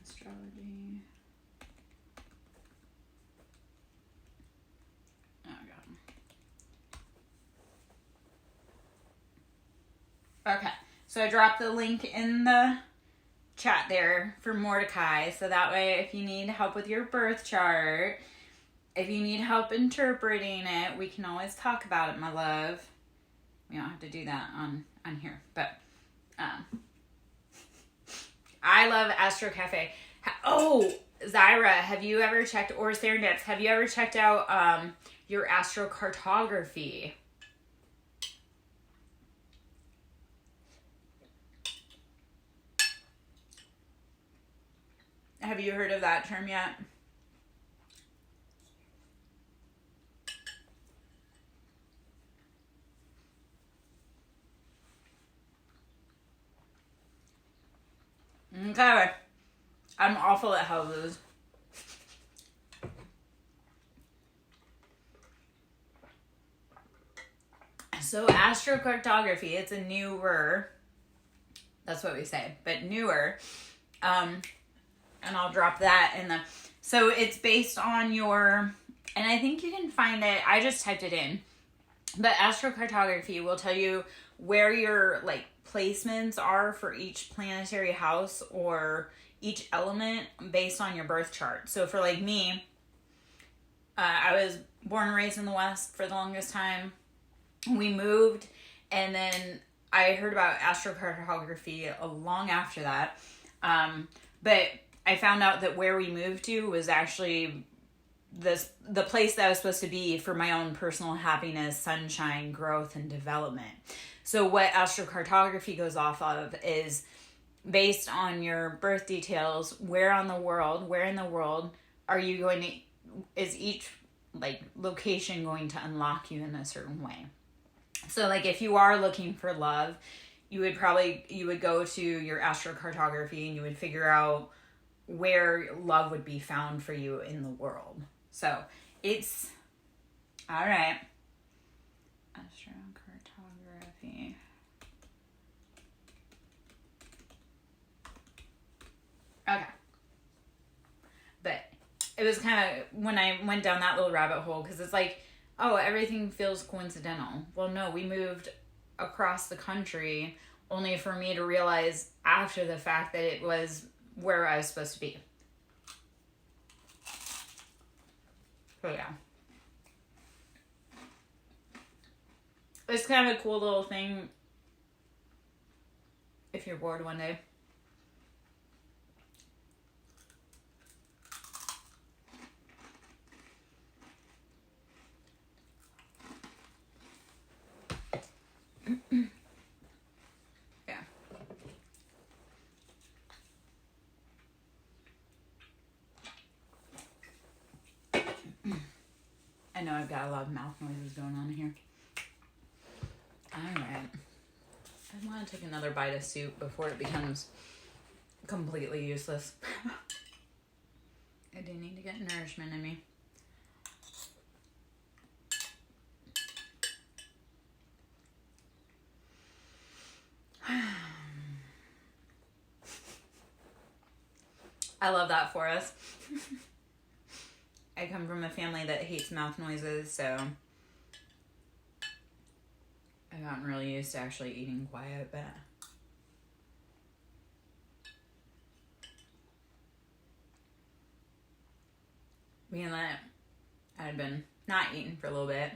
Astrology. Oh, God. Okay. So I dropped the link in the chat there for Mordecai. So that way, if you need help with your birth chart, if you need help interpreting it, we can always talk about it, my love. We don't have to do that on here. But I love Astro Cafe. Oh, Zyra, have you ever checked, or Serendips, have you ever checked out your astrocartography? Have you heard of that term yet? Okay. I'm awful at houses. So astrocartography, it's a newer, that's what we say, but newer. And I'll drop that in so it's based on your, and I think you can find it, I just typed it in, but astrocartography will tell you where your like placements are for each planetary house or each element based on your birth chart. So for like me, I was born and raised in the West for the longest time. We moved, and then I heard about astrocartography long after that. But I found out that where we moved to was actually the place that I was supposed to be for my own personal happiness, sunshine, growth, and development. So what astrocartography goes off of is based on your birth details, where in the world are you going to, is each like location going to unlock you in a certain way. So like if you are looking for love, you would go to your astrocartography and you would figure out where love would be found for you in the world. So it's all right. Astrocartography. Okay. But it was kind of when I went down that little rabbit hole, because it's like, oh, everything feels coincidental. Well, no, we moved across the country only for me to realize after the fact that it was where I was supposed to be. So yeah. It's kind of a cool little thing if you're bored one day. Yeah. I know I've got a lot of mouth noises going on here. Alright. I want to take another bite of soup before it becomes completely useless. I do need to get nourishment in me. I love that for us. I come from a family that hates mouth noises, so I've gotten really used to actually eating quiet, but being that I had been not eating for a little bit,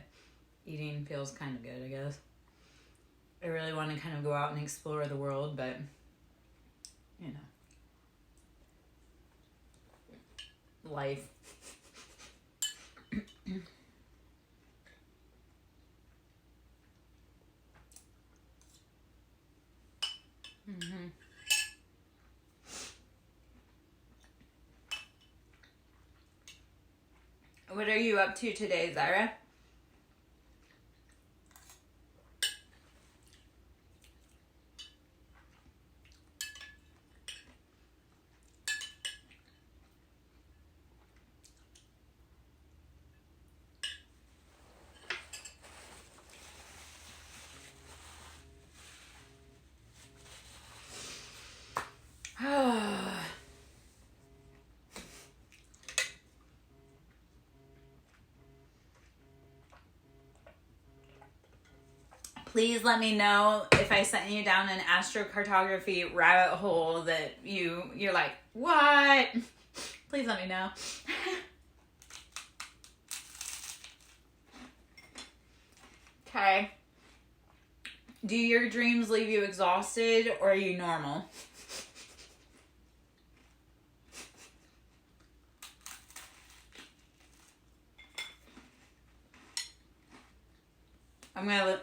eating feels kind of good, I guess. I really want to kind of go out and explore the world, but, you know, life. Mm-hmm. What are you up to today, Zyra? Please let me know if I sent you down an astrocartography rabbit hole that you're like, what? Please let me know. Okay. Do your dreams leave you exhausted, or are you normal?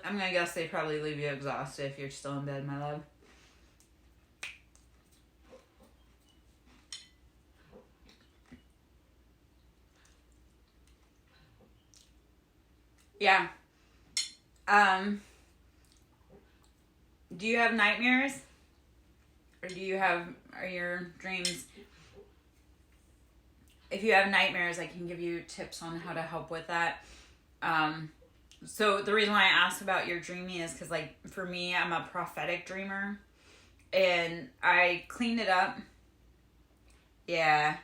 I'm gonna guess they probably leave you exhausted if you're still in bed, my love. Yeah. Do you have nightmares? Or are your dreams? If you have nightmares, I can give you tips on how to help with that. So the reason why I asked about your dreaming is because, like, for me, I'm a prophetic dreamer. And I cleaned it up. Yeah.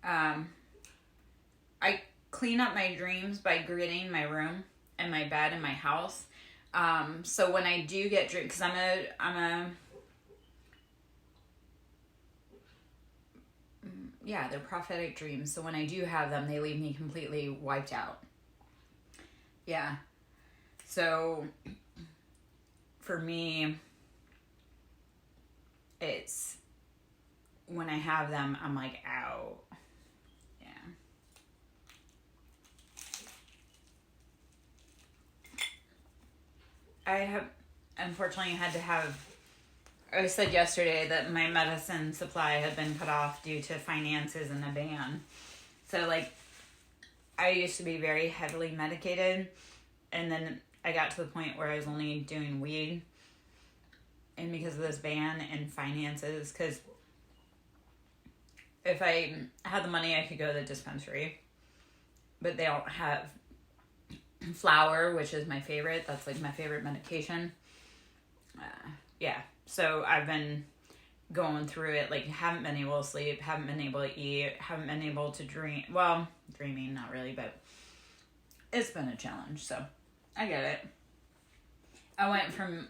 I clean up my dreams by gridding my room and my bed and my house. So when I do get dreams, because yeah, they're prophetic dreams. So when I do have them, they leave me completely wiped out. Yeah. So for me, it's when I have them, I'm like, ow. Yeah. I have, unfortunately, had to have, I said yesterday that my medicine supply had been cut off due to finances and a ban. So, like, I used to be very heavily medicated, and then I got to the point where I was only doing weed. And because of this ban and finances, because if I had the money, I could go to the dispensary. But they don't have flour, which is my favorite. That's like my favorite medication. Yeah. So I've been going through it. Like, haven't been able to sleep, haven't been able to eat, haven't been able to dream. Well, dreaming, not really, but it's been a challenge. So I get it. I went from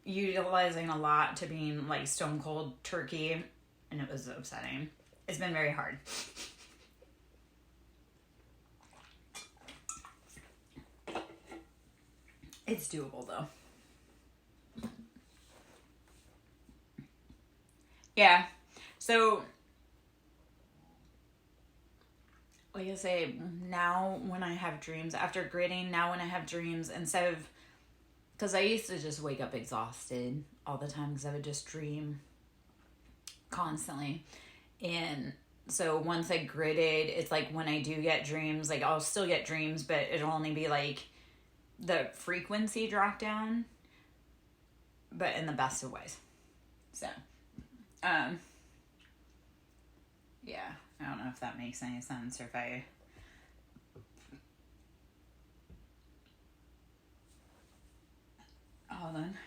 utilizing a lot to being like stone cold turkey, and it was upsetting. It's been very hard. It's doable though. Yeah. So, like I say, now when I have dreams, after gritting, now when I have dreams, instead of, because I used to just wake up exhausted all the time because I would just dream constantly. And so once I gritted, it's like when I do get dreams, like I'll still get dreams, but it'll only be like the frequency drop down, but in the best of ways. So, yeah, I don't know if that makes any sense or if I... Hold on.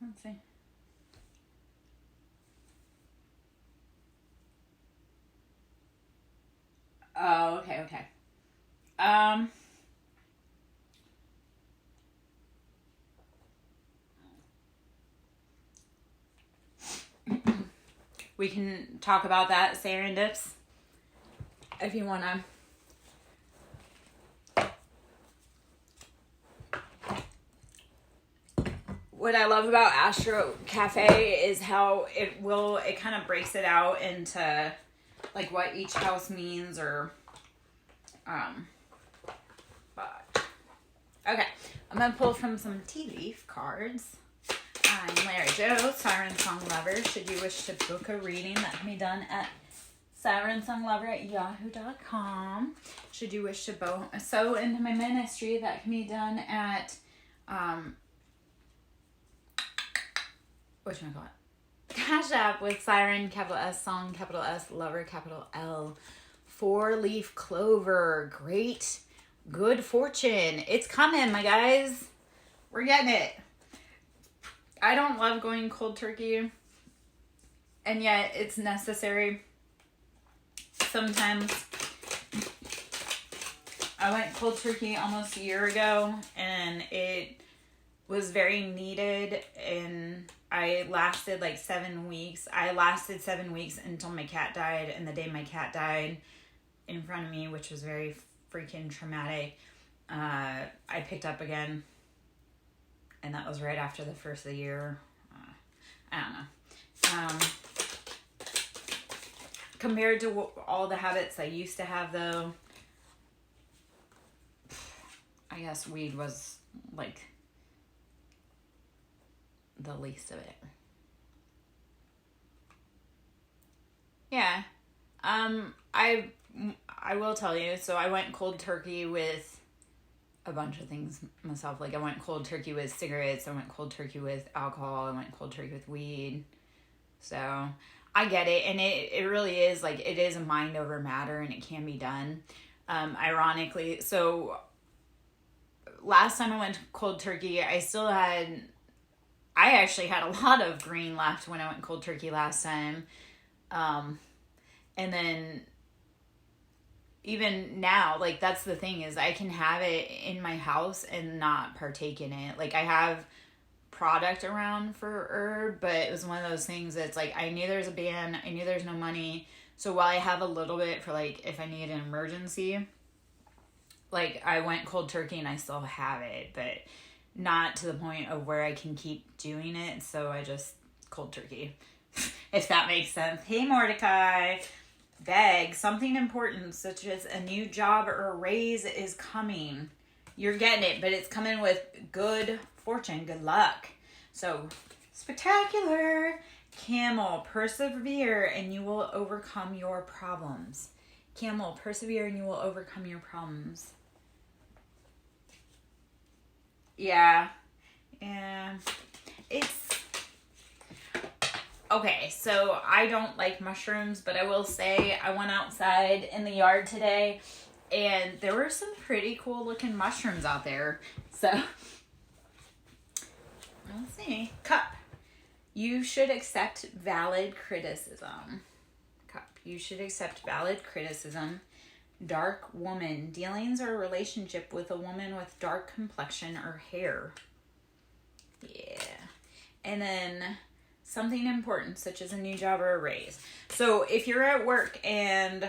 Let's see. Oh, okay. We can talk about that, Serendips, if you want to. What I love about Astro Cafe is how it kind of breaks it out into like what each house means, or but okay, I'm gonna pull from some tea leaf cards. I'm Larry Jo, SirenSong Lover. Should you wish to book a reading, that can be done at SirenSongLover@yahoo.com. Should you wish to sow into my ministry, that can be done at whatchamacallit? Cash App with Siren, capital S, Song, capital S, Lover, capital L. 4-leaf clover. Great. Good fortune. It's coming, my guys. We're getting it. I don't love going cold turkey, and yet it's necessary. Sometimes I went cold turkey almost a year ago, and it was very needed, and I lasted like 7 weeks. I lasted 7 weeks until my cat died, and the day my cat died in front of me, which was very freaking traumatic, I picked up again, and that was right after the first of the year. I don't know. Compared to all the habits I used to have, though, I guess weed was like the least of it. Yeah. I will tell you, so I went cold turkey with a bunch of things myself. Like, I went cold turkey with cigarettes, I went cold turkey with alcohol, I went cold turkey with weed. So I get it, and it really is, like, it is a mind over matter, and it can be done. Ironically, so last time I went cold turkey, I actually had a lot of green left when I went cold turkey last time. And then even now, like, that's the thing, is I can have it in my house and not partake in it. Like, I have product around for herb, but it was one of those things that's like, I knew there's a ban, I knew there's no money. So while I have a little bit for like if I need an emergency, like I went cold turkey and I still have it, but not to the point of where I can keep doing it. So I just cold turkey, if that makes sense. Hey, Mordecai. Beg, something important such as a new job or a raise is coming. You're getting it, but it's coming with good fortune, good luck. So, spectacular. Camel, persevere and you will overcome your problems. Camel, persevere and you will overcome your problems. Yeah. It's okay, so I don't like mushrooms, but I will say I went outside in the yard today and there were some pretty cool looking mushrooms out there. So, let's see. Cup. You should accept valid criticism. Cup. You should accept valid criticism. Dark woman. Dealings or a relationship with a woman with dark complexion or hair. Yeah. And then something important, such as a new job or a raise. So if you're at work and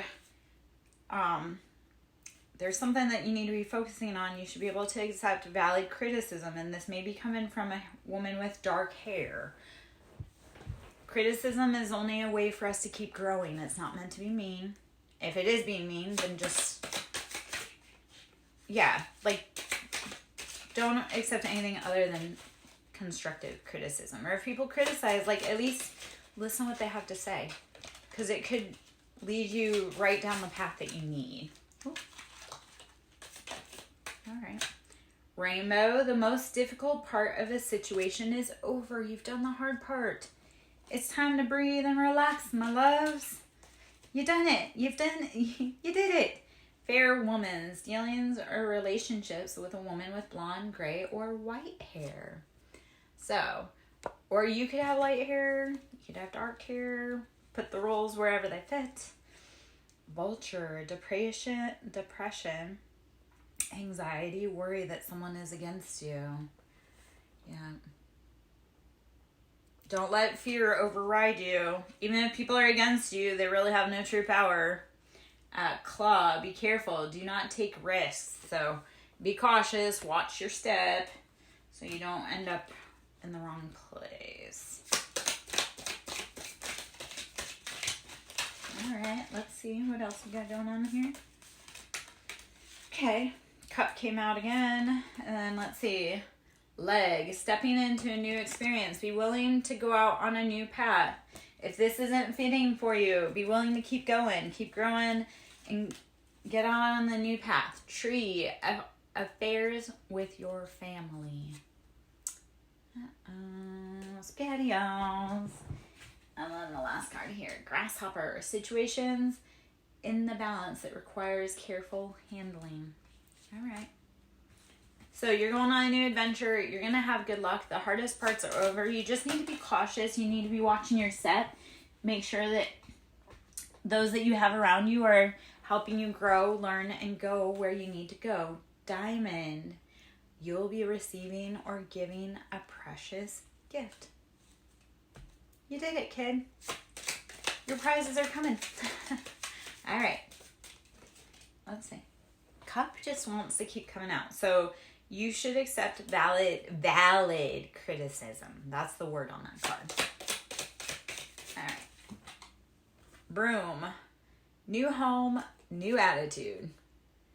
there's something that you need to be focusing on, you should be able to accept valid criticism. And this may be coming from a woman with dark hair. Criticism is only a way for us to keep growing. It's not meant to be mean. If it is being mean, then just, yeah, like, don't accept anything other than constructive criticism. Or if people criticize, like, at least listen to what they have to say, because it could lead you right down the path that you need. Ooh. All right. Rainbow, the most difficult part of a situation is over. You've done the hard part. It's time to breathe and relax, my loves. You done it. You did it. Fair woman's dealings or relationships with a woman with blonde, gray, or white hair. So, or you could have light hair, you could have dark hair, put the roles wherever they fit. Vulture, depression, anxiety, worry that someone is against you. Yeah. Don't let fear override you. Even if people are against you, they really have no true power. Claw, be careful. Do not take risks. So be cautious. Watch your step so you don't end up in the wrong place. All right, let's see what else we got going on here. Okay, cup came out again. And then let's see. Leg, stepping into a new experience. Be willing to go out on a new path. If this isn't fitting for you, be willing to keep going, keep growing, and get on the new path. Tree, affairs with your family. Spaghettios. And then the last card here, grasshopper, situations in the balance that requires careful handling. All right. So you're going on a new adventure. You're going to have good luck. The hardest parts are over. You just need to be cautious. You need to be watching your step. Make sure that those that you have around you are helping you grow, learn, and go where you need to go. Diamond. You'll be receiving or giving a precious gift. You did it, kid. Your prizes are coming. All right. Let's see. Cup just wants to keep coming out. So you should accept valid criticism. That's the word on that card. All right. Broom. New home, new attitude.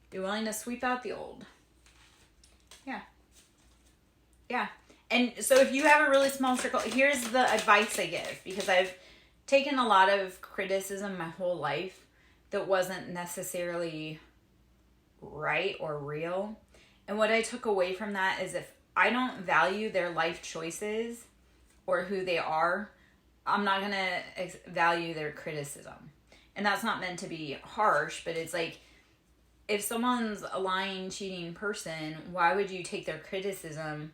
Be willing to sweep out the old. Yeah. Yeah. And so if you have a really small circle, here's the advice I give, because I've taken a lot of criticism my whole life that wasn't necessarily right or real. And what I took away from that is if I don't value their life choices or who they are, I'm not going to value their criticism. And that's not meant to be harsh, but it's like, if someone's a lying, cheating person, why would you take their criticism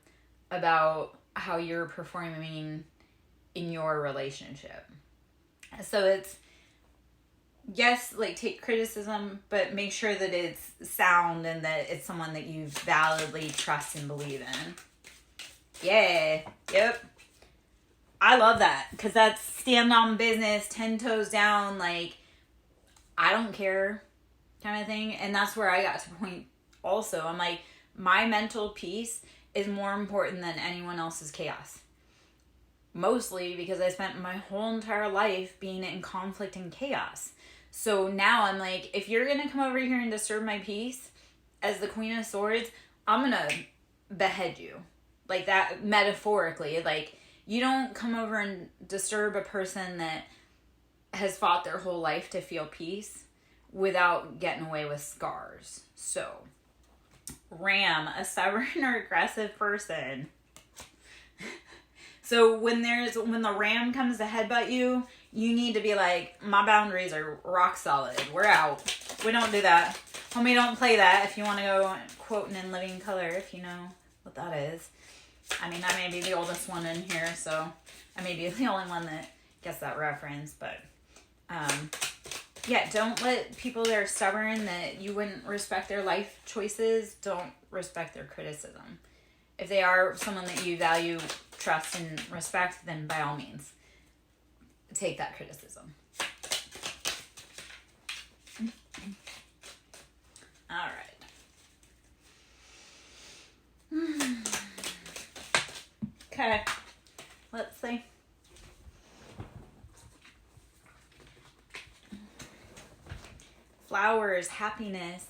about how you're performing in your relationship? So it's, yes, like, take criticism, but make sure that it's sound and that it's someone that you validly trust and believe in. Yeah. Yep. I love that because that's stand on business, 10 toes down, like, I don't care kind of thing. And that's where I got to point also. I'm like, my mental peace is more important than anyone else's chaos. Mostly because I spent my whole entire life being in conflict and chaos. So now I'm like, if you're going to come over here and disturb my peace as the Queen of Swords, I'm going to behead you. Like that, metaphorically. Like, you don't come over and disturb a person that has fought their whole life to feel peace without getting away with scars. So, Ram, a stubborn or aggressive person. So when the ram comes to headbutt you, you need to be like, my boundaries are rock solid. We're out. We don't do that. Homie, don't play that. If you want to go quoting in living color, if you know what that is. I mean, I may be the oldest one in here, so I may be the only one that gets that reference. But, yeah, don't let people that are stubborn, that you wouldn't respect their life choices, don't respect their criticism. If they are someone that you value, trust, and respect, then by all means, take that criticism. All right. Okay. Let's see. Flowers, happiness.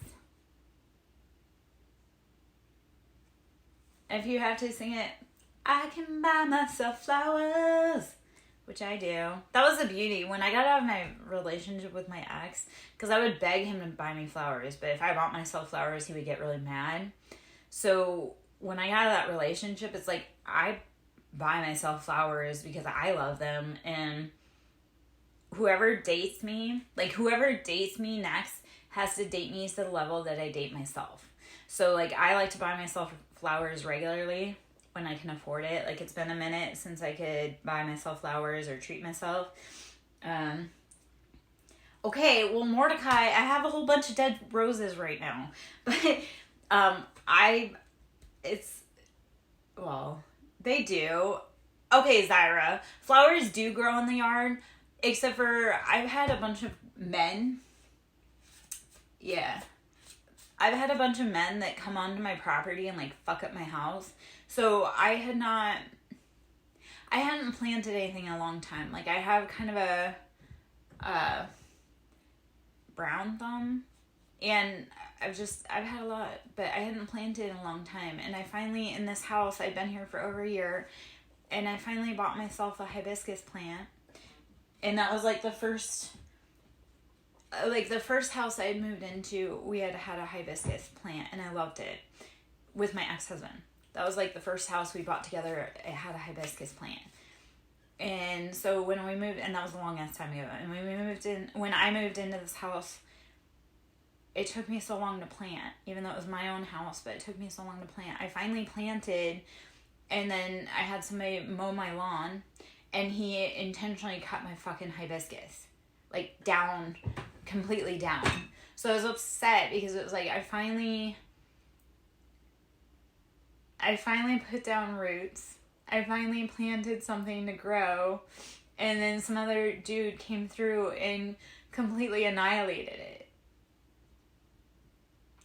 If you have to sing it, I can buy myself flowers, which I do. That was the beauty. When I got out of my relationship with my ex, because I would beg him to buy me flowers, but if I bought myself flowers, he would get really mad. So when I got out of that relationship, it's like I buy myself flowers because I love them, and whoever dates me next has to date me to the level that I date myself. So, like, I like to buy myself flowers regularly when I can afford it. Like, it's been a minute since I could buy myself flowers or treat myself. Okay, well, Mordecai, I have a whole bunch of dead roses right now. But, they do. Okay, Zyra, flowers do grow in the yard, except for I've had a bunch of men. Yeah. I've had a bunch of men that come onto my property and, like, fuck up my house. So I hadn't planted anything in a long time. Like, I have kind of a brown thumb, and I've had a lot, but I hadn't planted in a long time. And I finally, in this house, I've been here for over a year, and I finally bought myself a hibiscus plant. And that was, like, the first house I had moved into, we had a hibiscus plant, and I loved it with my ex-husband. That was, like, the first house we bought together. It had a hibiscus plant. And so when we moved, and that was a long ass time ago, and when I moved into this house, it took me so long to plant, even though it was my own house, but it took me so long to plant. I finally planted, and then I had somebody mow my lawn, and he intentionally cut my fucking hibiscus, like, down, completely down. So I was upset because it was like, I finally put down roots. I finally planted something to grow, and then some other dude came through and completely annihilated it.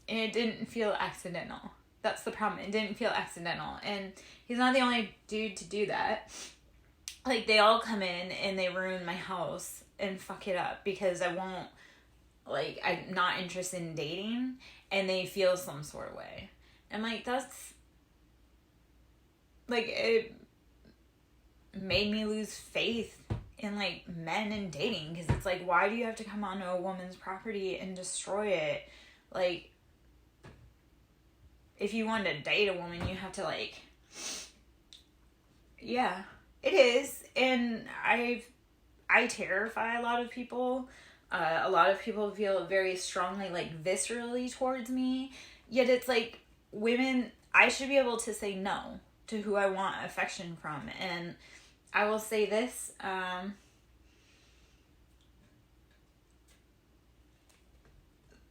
And it didn't feel accidental. That's the problem. It didn't feel accidental. And he's not the only dude to do that. Like, they all come in and they ruin my house and fuck it up because I'm not interested in dating, and they feel some sort of way. And, like, that's, like, it made me lose faith in, like, men and dating, because it's like, why do you have to come onto a woman's property and destroy it? Like, if you want to date a woman, you have to, like, yeah, it is. And I terrify a lot of people. A lot of people feel very strongly, like, viscerally towards me. Yet it's like, women, I should be able to say no to who I want affection from. And I will say this,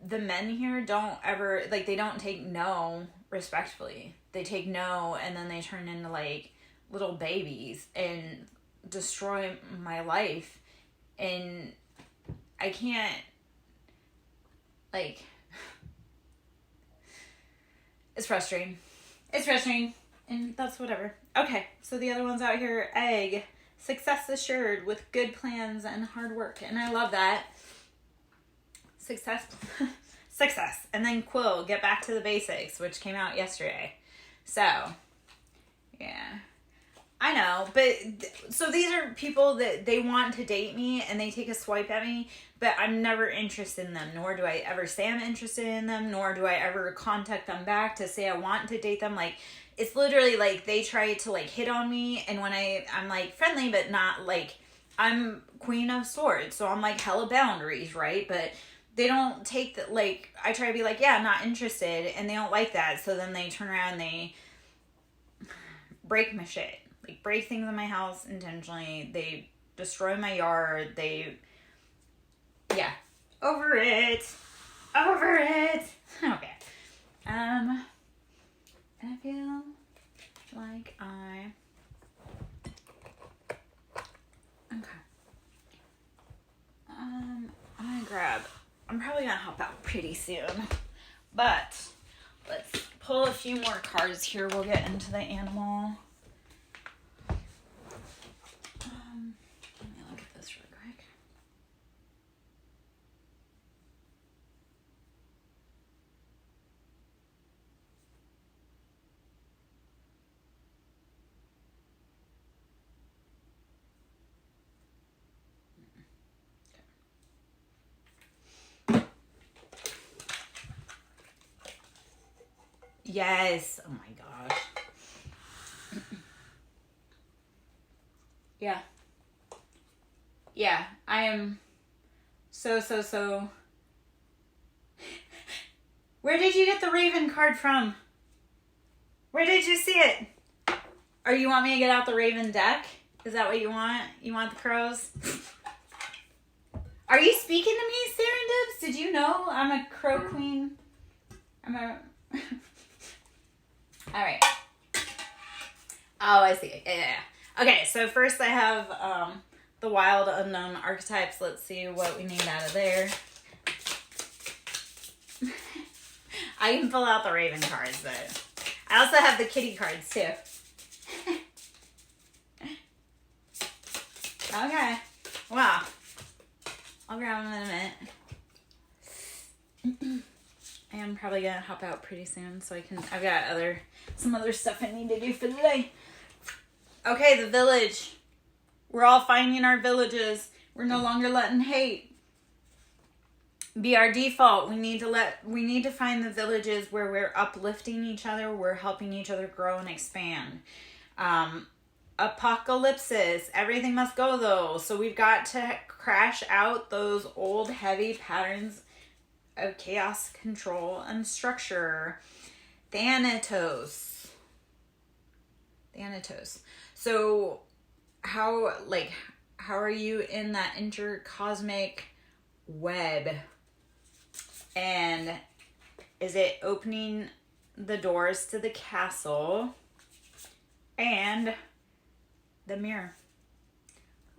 the men here don't ever, like, they don't take no respectfully. They take no and then they turn into like little babies and destroy my life. And I can't, like, it's frustrating. It's frustrating. And that's whatever. Okay, so the other ones out here, egg, success assured with good plans and hard work. And I love that. Success. Success. And then Quill, get back to the basics, which came out yesterday. So, yeah. I know, but so these are people that they want to date me and they take a swipe at me, but I'm never interested in them, nor do I ever say I'm interested in them, nor do I ever contact them back to say I want to date them. Like, it's literally like they try to like hit on me, and when I'm like friendly, but not like, I'm Queen of Swords, so I'm like hella boundaries, right? But they don't take the, like, I try to be like, yeah, I'm not interested, and they don't like that, so then they turn around and they break my shit. Like, break things in my house intentionally. They destroy my yard. Yeah. Over it. Okay. And I feel like okay. I'm probably gonna help out pretty soon. But let's pull a few more cards here. We'll get into the animal. Let me look at this real quick. Yes. Oh my gosh. Yeah. Yeah, I am so. Where did you get the Raven card from? Where did you see it? Or you want me to get out the Raven deck? Is that what you want? You want the crows? Are you speaking to me, Serendip's? Did you know I'm a crow queen? Alright. Oh, I see. Yeah. Okay, so first I have the wild unknown archetypes. Let's see what we need out of there. I can pull out the Raven cards, but I also have the kitty cards too. Okay. Wow. I'll grab them in a minute. I am probably gonna hop out pretty soon, so I've got some other stuff I need to do for the day. Okay, the village. We're all finding our villages. We're no longer letting hate be our default. We need to find the villages where we're uplifting each other, we're helping each other grow and expand. Apocalypsis. Everything must go though. So we've got to crash out those old heavy patterns of chaos, control, and structure. Thanatos. So how are you in that intercosmic web? And is it opening the doors to the castle and the mirror?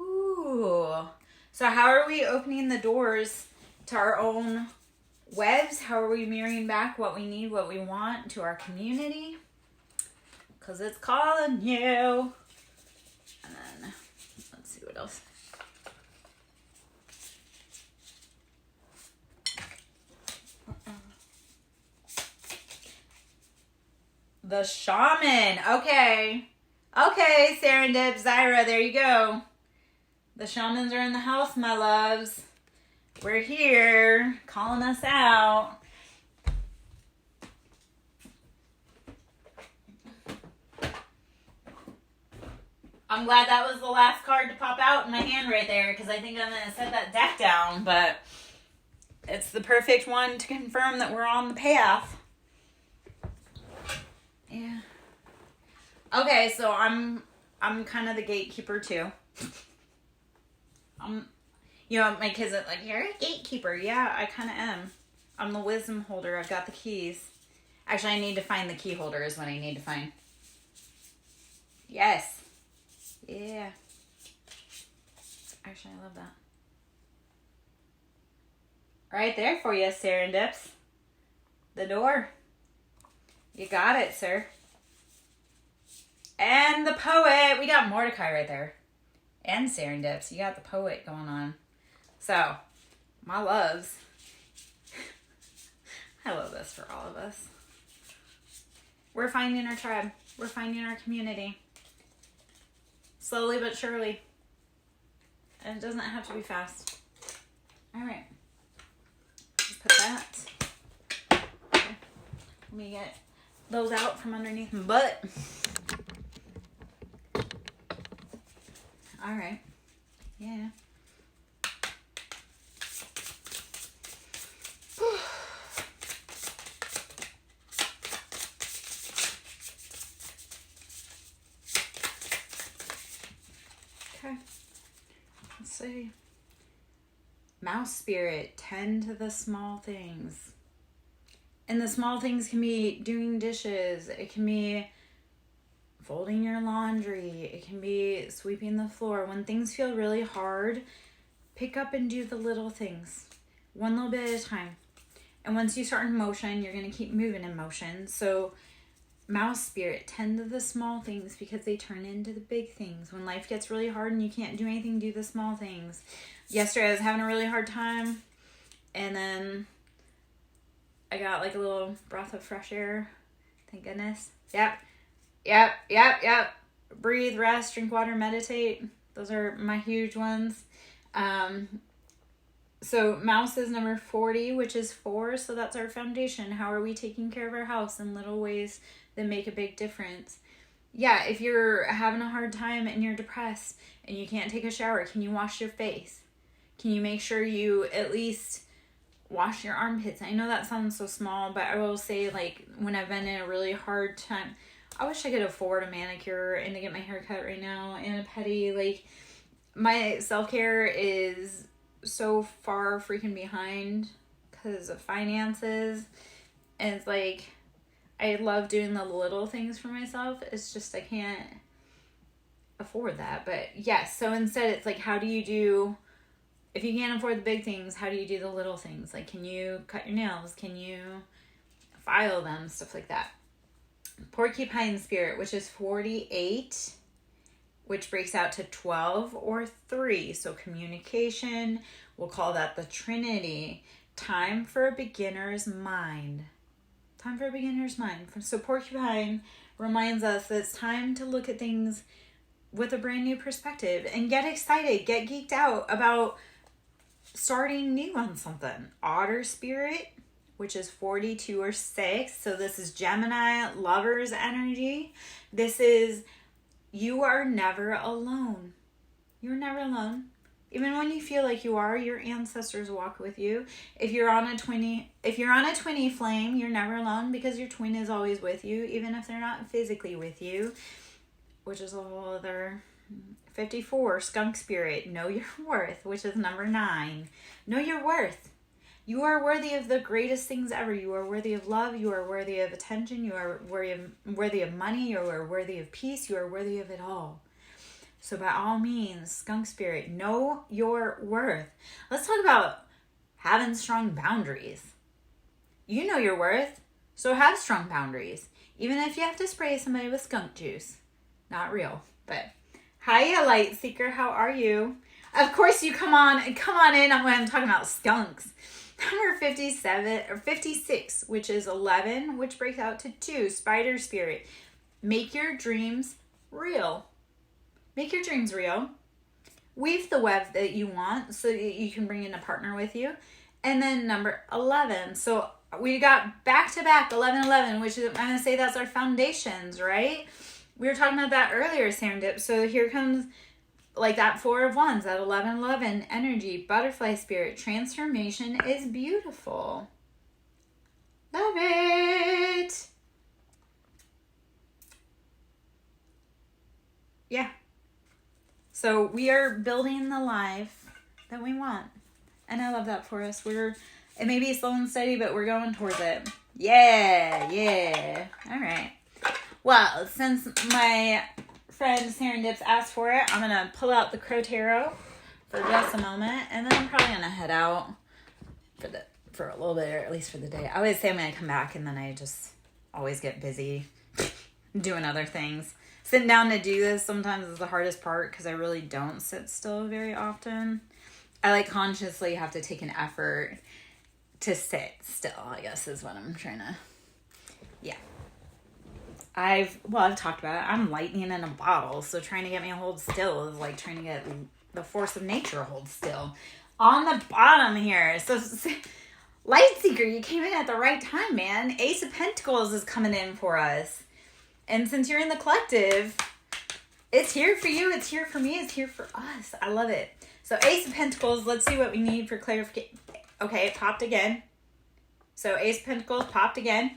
Ooh. So how are we opening the doors to our own webs? How are we mirroring back what we need, what we want to our community? Because it's calling you. And then, let's see what else. The shaman. Okay, Serendip, Zyra, there you go. The shamans are in the house, my loves. We're here, calling us out. I'm glad that was the last card to pop out in my hand right there, because I think I'm going to set that deck down, but it's the perfect one to confirm that we're on the path. Yeah. Okay, so I'm kind of the gatekeeper too. My kids are like, you're a gatekeeper. Yeah, I kind of am. I'm the wisdom holder. I've got the keys. Actually, I need to find the key holder is what I need to find. Yes. Yeah. Actually, I love that. Right there for you, Serendips. The door. You got it, sir. And the poet. We got Mordecai right there. And Serendips. You got the poet going on. So, my loves. I love this for all of us. We're finding our tribe. We're finding our community. Slowly but surely. And it doesn't have to be fast. All right. Just put that. Okay. Let me get those out from underneath my butt. All right. Yeah. Okay. Let's see. Mouse spirit, tend to the small things. And the small things can be doing dishes. It can be folding your laundry. It can be sweeping the floor. When things feel really hard, pick up and do the little things. One little bit at a time. And once you start in motion, you're going to keep moving in motion. So, mouse spirit, tend to the small things because they turn into the big things. When life gets really hard and you can't do anything, do the small things. Yesterday, I was having a really hard time. And then I got like a little breath of fresh air. Thank goodness. Yep. Breathe, rest, drink water, meditate. Those are my huge ones. So mouse is number 40, which is 4. So that's our foundation. How are we taking care of our house in little ways that make a big difference? Yeah, if you're having a hard time and you're depressed and you can't take a shower, can you wash your face? Can you make sure you at least wash your armpits? I know that sounds so small, but I will say, like, when I've been in a really hard time, I wish I could afford a manicure and to get my hair cut right now and a pedi. Like, my self-care is so far freaking behind because of finances. And it's like, I love doing the little things for myself. It's just I can't afford that. But yes, so instead it's like, how do you do, if you can't afford the big things, how do you do the little things? Like, can you cut your nails? Can you file them? Stuff like that. Porcupine spirit, which is 48, which breaks out to 12 or 3. So communication, we'll call that the Trinity. Time for a beginner's mind. Time for a beginner's mind. So porcupine reminds us that it's time to look at things with a brand new perspective and get excited, get geeked out about starting new on something. Otter spirit, which is 42 or 6. So this is Gemini, lover's energy. This is, you are never alone. You're never alone. Even when you feel like you are, your ancestors walk with you. If you're on a twinny flame, you're never alone because your twin is always with you, even if they're not physically with you, which is a whole other. 54, skunk spirit, know your worth, which is number 9. Know your worth. You are worthy of the greatest things ever. You are worthy of love. You are worthy of attention. You are worthy of money. You are worthy of peace. You are worthy of it all. So by all means, skunk spirit, know your worth. Let's talk about having strong boundaries. You know your worth, so have strong boundaries. Even if you have to spray somebody with skunk juice. Not real, but hiya, light seeker, how are you? Of course you come on in when I'm talking about skunks. Number 57 or 56, which is 11, which breaks out to 2, spider spirit. Make your dreams real. Make your dreams real. Weave the web that you want so that you can bring in a partner with you. And then number 11. So we got back to back 11, which is, I'm going to say that's our foundations, right? We were talking about that earlier, Serendip. So here comes like that 4 of Wands, that 11 energy, butterfly spirit. Transformation is beautiful. Love it. Yeah. So we are building the life that we want. And I love that for us. It may be slow and steady, but we're going towards it. Yeah. All right. Well, since my friend Serendip's asked for it, I'm going to pull out the Crow Tarot for just a moment, and then I'm probably going to head out for a little bit, or at least for the day. I always say I'm going to come back, and then I just always get busy doing other things. Sitting down to do this sometimes is the hardest part because I really don't sit still very often. I like consciously have to take an effort to sit still, I guess is what I'm trying to, yeah. I've talked about it. I'm lightning in a bottle, so trying to get me to hold still is like trying to get the force of nature to hold still. On the bottom here, so Light Seeker, you came in at the right time, man. Ace of Pentacles is coming in for us. And since you're in the collective, it's here for you, it's here for me, it's here for us. I love it. So Ace of Pentacles, let's see what we need for clarification. Okay, it popped again. So Ace of Pentacles popped again.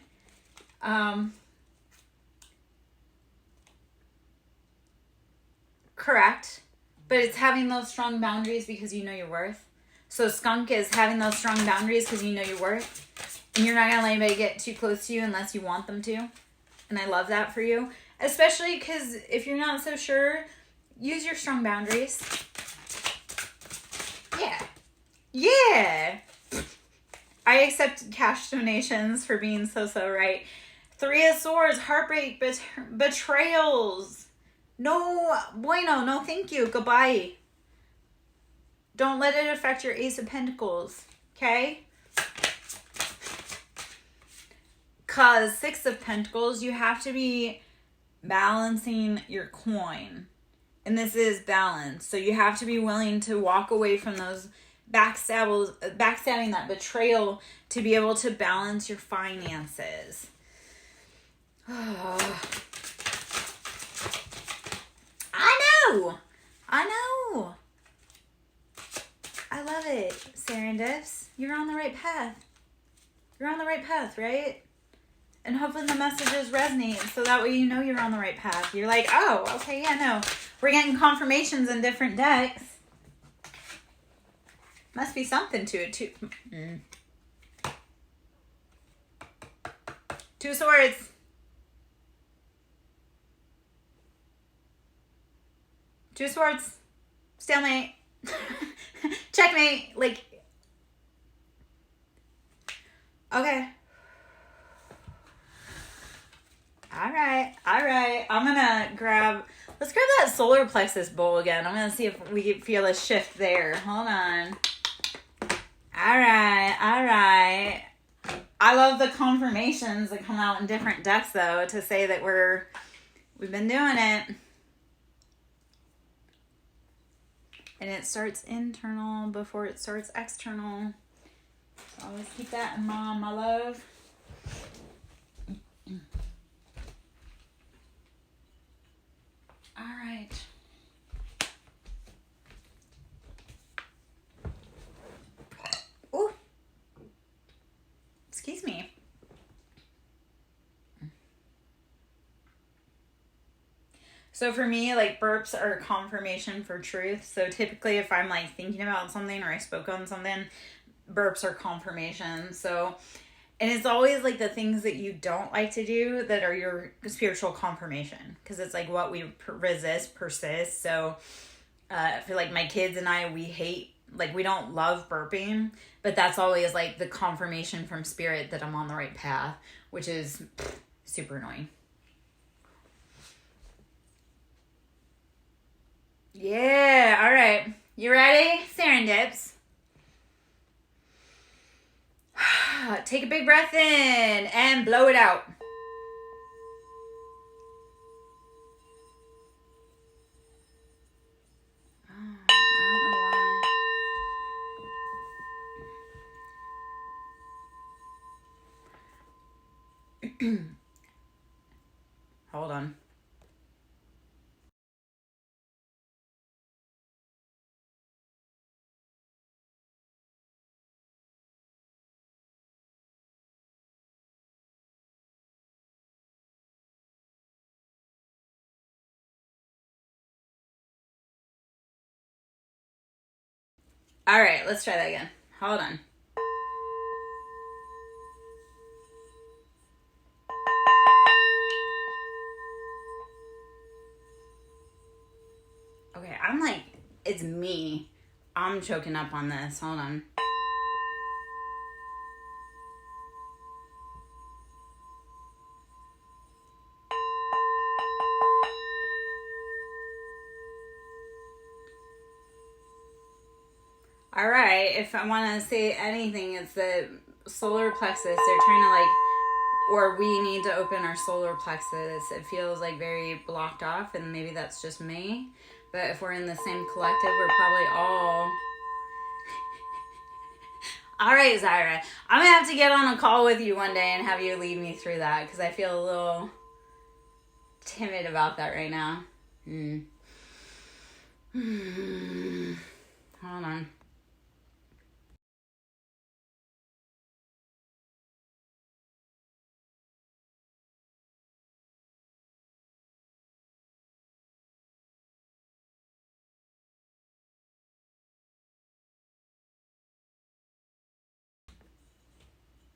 Correct. But it's having those strong boundaries because you know your worth. So Skunk is having those strong boundaries because you know your worth. And you're not going to let anybody get too close to you unless you want them to. And I love that for you. Especially because if you're not so sure, use your strong boundaries. Yeah. I accept cash donations for being so right. 3 of Swords, heartbreak, betrayals. No bueno, no thank you, goodbye. Don't let it affect your Ace of Pentacles, okay? Because 6 of Pentacles, you have to be balancing your coin. And this is balance. So you have to be willing to walk away from those backstabbing, that betrayal, to be able to balance your finances. I know. I love it, Serendips. You're on the right path. Right? And hopefully the messages resonate so that way you know you're on the right path. You're like, oh, okay, yeah, no. We're getting confirmations in different decks. Must be something to it, too. 2 of Swords. Two of Swords. Stalemate. Checkmate. Like, okay. All right. I'm gonna let's grab that solar plexus bowl again. I'm gonna see if we can feel a shift there. Hold on. All right. I love the confirmations that come out in different decks, though, to say that we've been doing it. And it starts internal before it starts external. So always keep that in mind, my love. All right. Oh, excuse me. So for me, like, burps are confirmation for truth. So typically if I'm like thinking about something or I spoke on something, burps are confirmation. So, and it's always like the things that you don't like to do that are your spiritual confirmation. Because it's like what we resist persists. So I feel like my kids and I, we don't love burping. But that's always like the confirmation from spirit that I'm on the right path. Which is super annoying. Yeah, all right. You ready? Serendips. Take a big breath in and blow it out. Hold on. All right, let's try that again. Hold on. It's me. I'm choking up on this. Hold on. All right, if I want to say anything, it's the solar plexus. They're trying to like, or we need to open our solar plexus. It feels like very blocked off, and maybe that's just me. But if we're in the same collective, we're probably all... All right, Zyra. I'm going to have to get on a call with you one day and have you lead me through that, because I feel a little timid about that right now. Hold on.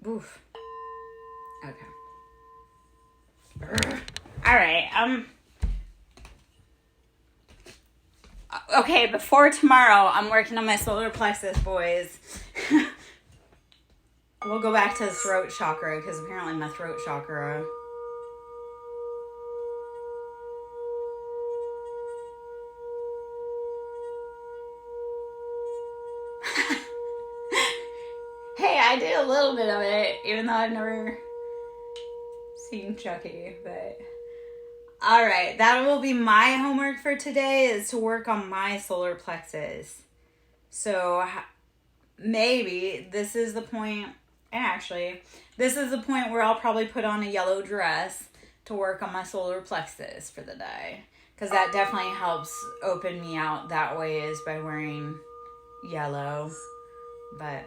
Oof. Okay. All right. Okay, before tomorrow, I'm working on my solar plexus, boys. We'll go back to the throat chakra, because apparently my throat chakra... Hey, I did a little bit of it, even though I've never seen Chucky, but... Alright, that will be my homework for today, is to work on my solar plexus. So, maybe this is the point... Actually, this is the point where I'll probably put on a yellow dress to work on my solar plexus for the day. Because that definitely helps open me out that way, is by wearing yellow. But...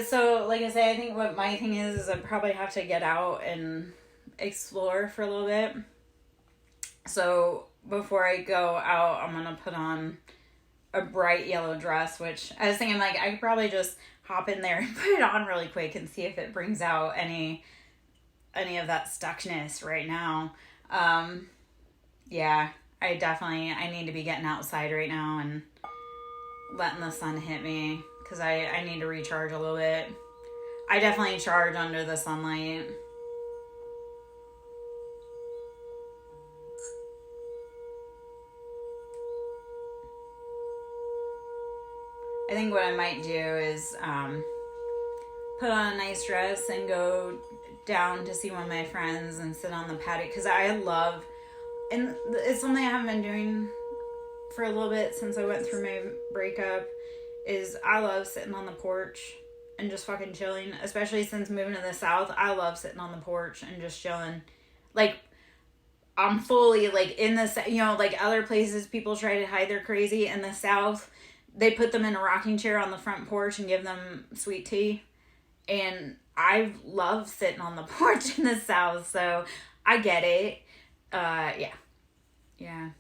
So like I say, I think what my thing is I probably have to get out and explore for a little bit. So before I go out, I'm gonna put on a bright yellow dress, which I was thinking like I could probably just hop in there and put it on really quick and see if it brings out any of that stuckness right now. Yeah, I need to be getting outside right now and letting the sun hit me. Because I need to recharge a little bit. I definitely charge under the sunlight. I think what I might do is put on a nice dress and go down to see one of my friends and sit on the patio. Because I love... And it's something I haven't been doing for a little bit since I went through my breakup. Is I love sitting on the porch and just fucking chilling, especially since moving to the South. I love sitting on the porch and just chilling. Like, I'm fully, like, in the, like other places people try to hide their crazy. In the South, they put them in a rocking chair on the front porch and give them sweet tea. And I love sitting on the porch in the South, so I get it. Yeah.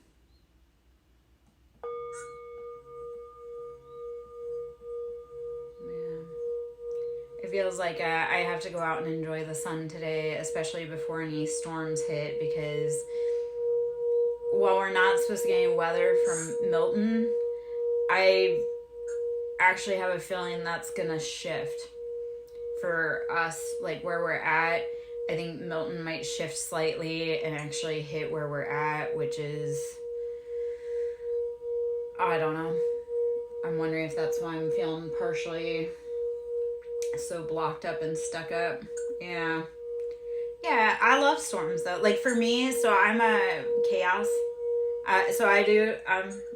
It feels like I have to go out and enjoy the sun today, especially before any storms hit, because while we're not supposed to get any weather from Milton, I actually have a feeling that's gonna shift for us, like where we're at. I think Milton might shift slightly and actually hit where we're at, which is, I don't know. I'm wondering if that's why I'm feeling partially so blocked up and stuck up. Yeah, I love storms though. Like for me, so I'm a chaos. So I do,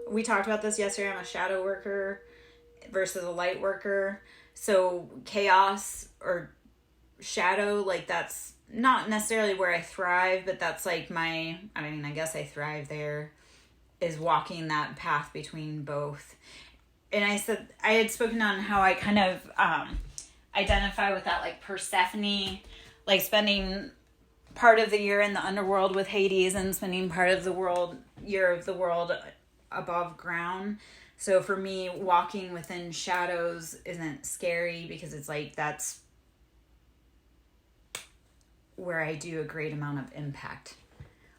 we talked about this yesterday. I'm a shadow worker versus a light worker. So chaos or shadow, like that's not necessarily where I thrive, but that's like I guess I thrive there, is walking that path between both. And I said, I had spoken on how I kind of, identify with that, like Persephone, like spending part of the year in the underworld with Hades and spending part of the year of the world above ground. So for me, walking within shadows isn't scary because it's like that's where I do a great amount of impact.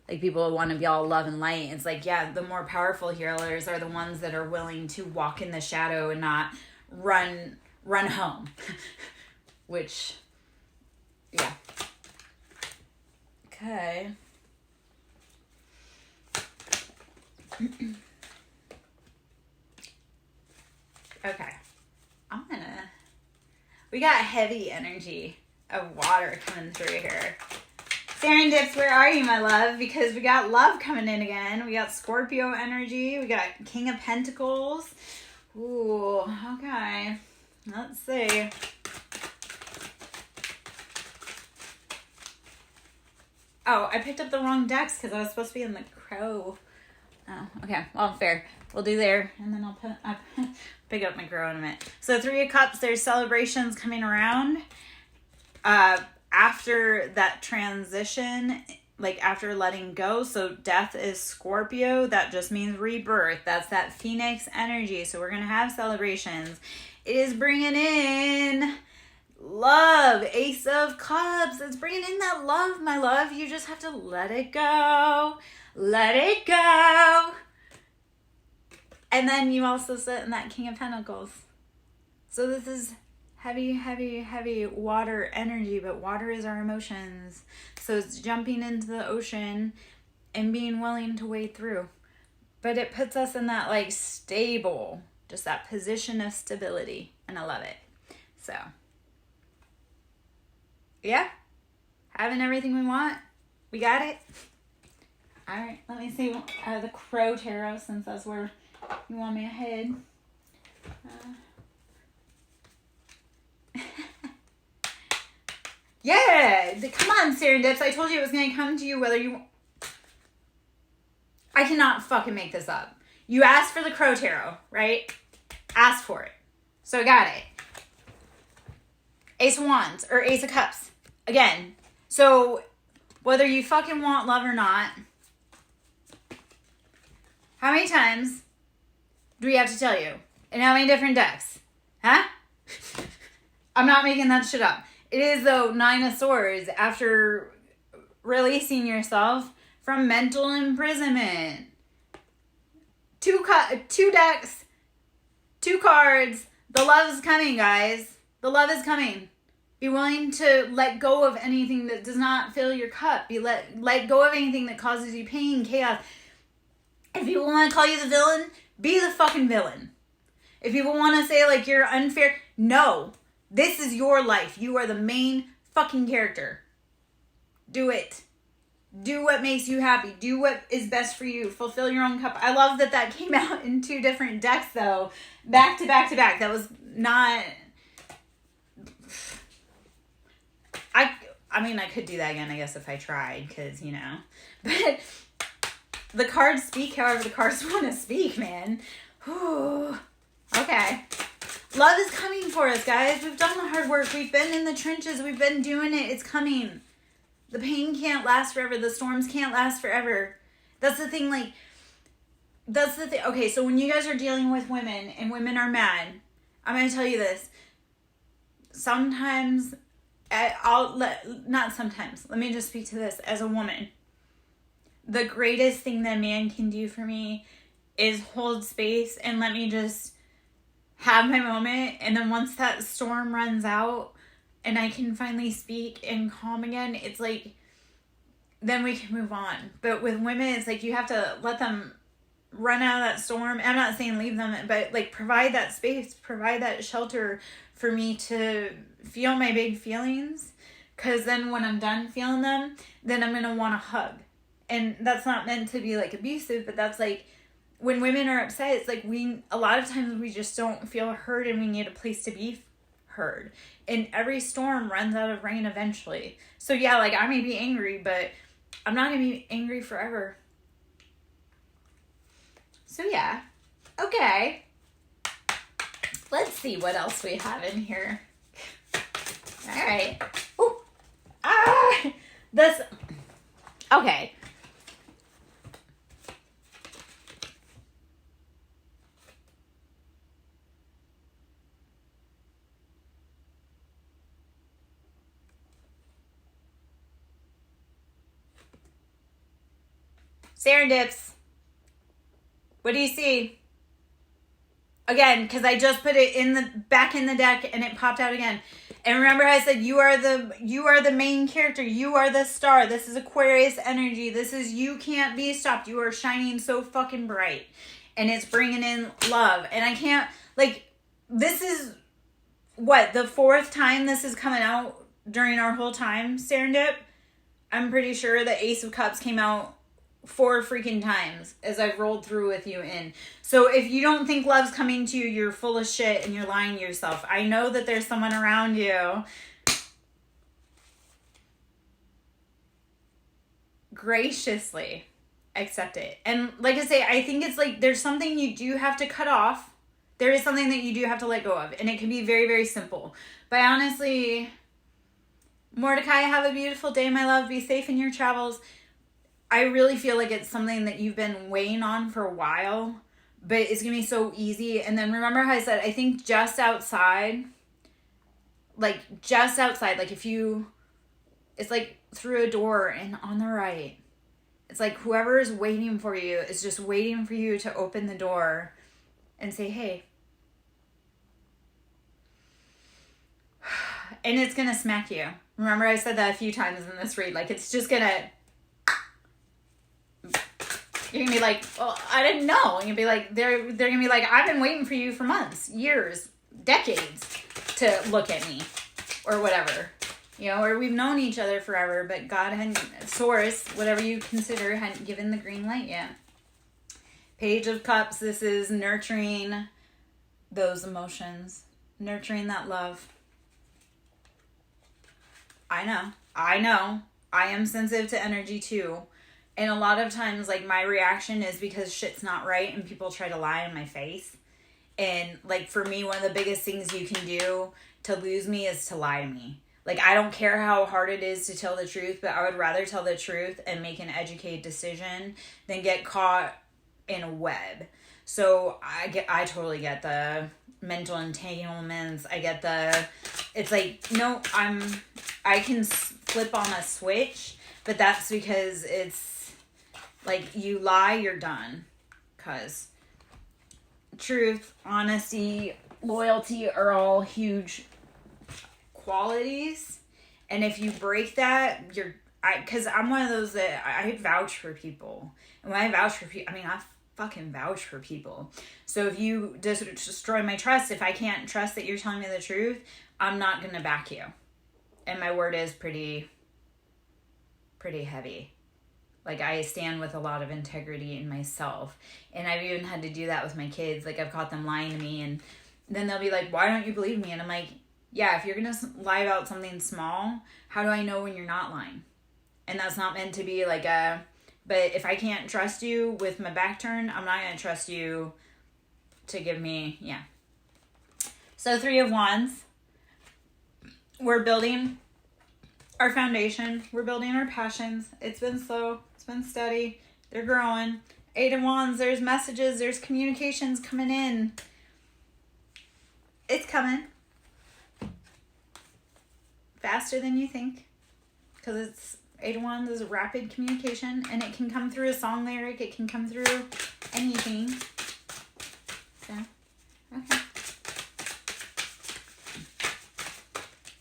Like, people want to be all love and light. It's like, yeah, the more powerful healers are the ones that are willing to walk in the shadow and not run home. Which, yeah. Okay. Okay. We got heavy energy of water coming through here. Serendips, where are you, my love? Because we got love coming in again. We got Scorpio energy. We got King of Pentacles. Ooh, okay. Let's see. Oh, I picked up the wrong decks because I was supposed to be in the Crow. Oh, okay. Well, fair. We'll do there, and then I'll pick up my Crow in a minute. So 3 of Cups, there's celebrations coming around. After that transition, like after letting go, so death is Scorpio, that just means rebirth. That's that Phoenix energy. So we're going to have celebrations. It is bringing in love. Ace of Cups. It's bringing in that love, my love. You just have to let it go. Let it go. And then you also sit in that King of Pentacles. So this is heavy, heavy, heavy water energy, but water is our emotions. So it's jumping into the ocean and being willing to wade through. But it puts us in that like stable, just that position of stability. And I love it. So, yeah. Having everything we want. We got it. All right. Let me see the Crow Tarot, since that's where you want me to head. Yeah, come on, Serendips. I told you it was going to come to you whether you... I cannot fucking make this up. You asked for the Crow Tarot, right? Asked for it. So I got it. Ace of Wands, or Ace of Cups. Again. So, whether you fucking want love or not, how many times do we have to tell you? And how many different decks? Huh? I'm not making that shit up. It is, though, 9 of Swords, after releasing yourself from mental imprisonment. 2 decks, 2 cards. The love is coming, guys. The love is coming. Be willing to let go of anything that does not fill your cup. Let go of anything that causes you pain, chaos. If people want to call you the villain, be the fucking villain. If people want to say, like, you're unfair, no. This is your life. You are the main fucking character. Do it. Do what makes you happy. Do what is best for you. Fulfill your own cup. I love that came out in 2 different decks, though. Back to back to back. That was not... I mean, I could do that again, I guess, if I tried, because, you know. But the cards speak however the cards want to speak, man. Whew. Okay. Love is coming for us, guys. We've done the hard work. We've been in the trenches. We've been doing it. It's coming. The pain can't last forever. The storms can't last forever. That's the thing, like, that's the thing. Okay, so when you guys are dealing with women and women are mad, I'm going to tell you this. Sometimes, not sometimes. Let me just speak to this as a woman. The greatest thing that man can do for me is hold space and let me just have my moment, and then once that storm runs out and I can finally speak and calm again, it's like, then we can move on. But with women, it's like you have to let them run out of that storm. I'm not saying leave them, but like provide that space, provide that shelter for me to feel my big feelings, because then when I'm done feeling them, then I'm going to want to hug. And that's not meant to be like abusive, but that's like, when women are upset, it's like a lot of times we just don't feel heard, and we need a place to be heard. And every storm runs out of rain eventually. So yeah, like I may be angry, but I'm not going to be angry forever. So yeah. Okay. Let's see what else we have in here. All right. Ooh. Ah! Okay. Serendips. What do you see? Again, because I just put it back in the deck and it popped out again. And remember I said you are the main character. You are the star. This is Aquarius energy. This is you can't be stopped. You are shining so fucking bright. And it's bringing in love. And I can't, like, this is, what, the 4th time this is coming out during our whole time, Serendip? I'm pretty sure the Ace of Cups came out 4 freaking times as I've rolled through with you in. So if you don't think love's coming to you, you're full of shit and you're lying to yourself. I know that there's someone around you. Graciously accept it. And like I say, I think it's like there's something you do have to cut off. There is something that you do have to let go of. And it can be very, very simple. But honestly, Mordecai, have a beautiful day, my love. Be safe in your travels. I really feel like it's something that you've been weighing on for a while, but it's going to be so easy. And then remember how I said, I think just outside, like if you, it's like through a door and on the right, it's like whoever is waiting for you is just waiting for you to open the door and say, hey. And it's going to smack you. Remember I said that a few times in this read, like it's just going to, you're going to be like, well, I didn't know. And you'll be like, they're going to be like, I've been waiting for you for months, years, decades to look at me or whatever. You know, or we've known each other forever, but God hadn't, source, whatever you consider, hadn't given the green light yet. Page of Cups, this is nurturing those emotions, nurturing that love. I know. I am sensitive to energy too. And a lot of times, like, my reaction is because shit's not right and people try to lie in my face. And, like, for me, one of the biggest things you can do to lose me is to lie to me. Like, I don't care how hard it is to tell the truth, but I would rather tell the truth and make an educated decision than get caught in a web. So I totally get the mental entanglements. I get it's like, no, I can flip on a switch, but that's because it's like, you lie, you're done. Because truth, honesty, loyalty are all huge qualities. And if you break that, because I'm one of those that I vouch for people. And when I vouch for people, I fucking vouch for people. So if you destroy my trust, if I can't trust that you're telling me the truth, I'm not going to back you. And my word is pretty heavy. Like, I stand with a lot of integrity in myself. And I've even had to do that with my kids. Like, I've caught them lying to me. And then they'll be like, why don't you believe me? And I'm like, yeah, if you're going to lie about something small, how do I know when you're not lying? And that's not meant to be like but if I can't trust you with my back turned, I'm not going to trust you to give me, yeah. So 3 of Wands. We're building our foundation. We're building our passions. It's been slow. It's been steady. They're growing. 8 of Wands. There's messages. There's communications coming in. It's coming. Faster than you think. Because it's 8 of Wands is rapid communication. And it can come through a song lyric. It can come through anything. So, okay.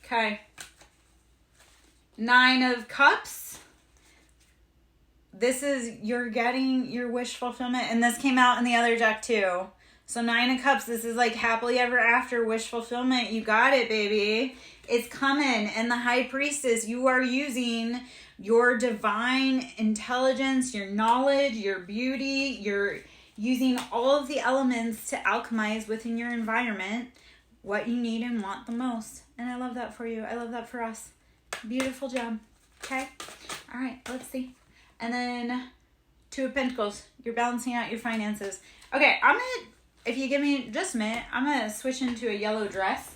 Okay. 9 of Cups. This is, you're getting your wish fulfillment. And this came out in the other deck too. So 9 of Cups, this is like happily ever after wish fulfillment. You got it, baby. It's coming. And the High Priestess, you are using your divine intelligence, your knowledge, your beauty. You're using all of the elements to alchemize within your environment what you need and want the most. And I love that for you. I love that for us. Beautiful job. Okay. All right. Let's see. And then 2 of Pentacles. You're balancing out your finances. Okay. If you give me just a minute, I'm going to switch into a yellow dress.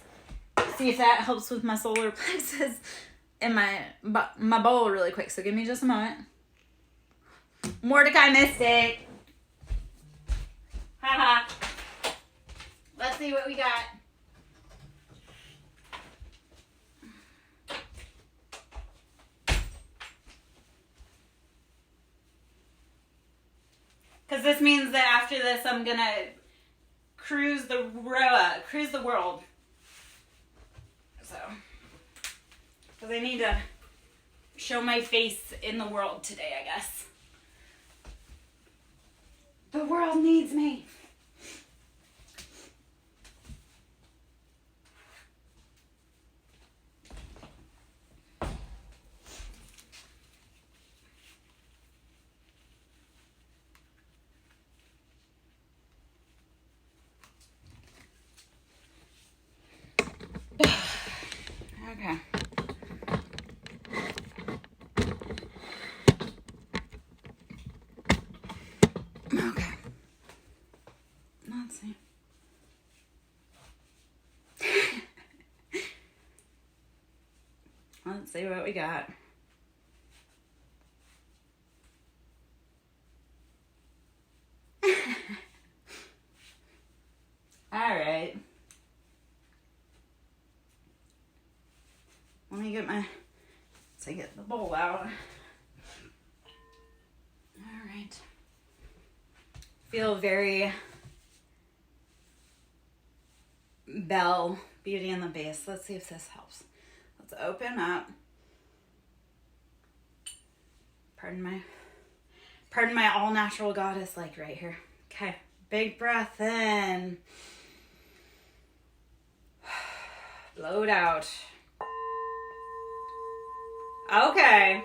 See if that helps with my solar plexus and my bowl really quick. So give me just a moment. Mordecai missed it. Haha. Let's see what we got. Because this means that after this, I'm gonna cruise the world. So, because I need to show my face in the world today, I guess. The world needs me. Okay. Okay. Let's see. Let's see what we got. All right. Let me get get the bowl out. All right. Feel very Belle, Beauty and the Beast. Let's see if this helps. Let's open up. Pardon my all natural goddess like right here. Okay. Big breath in. Blow it out. Okay.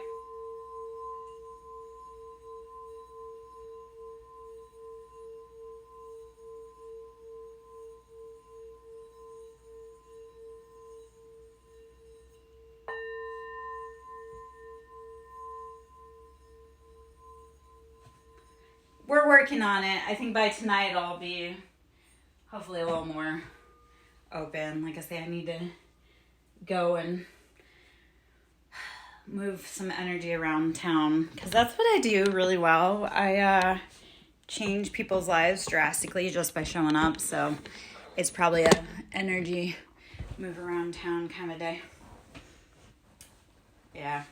We're working on it. I think by tonight I'll be hopefully a little more open. Like I say, I need to go and move some energy around town because that's what I do really well. I change people's lives drastically just by showing up, so it's probably a energy move around town kind of day. Yeah.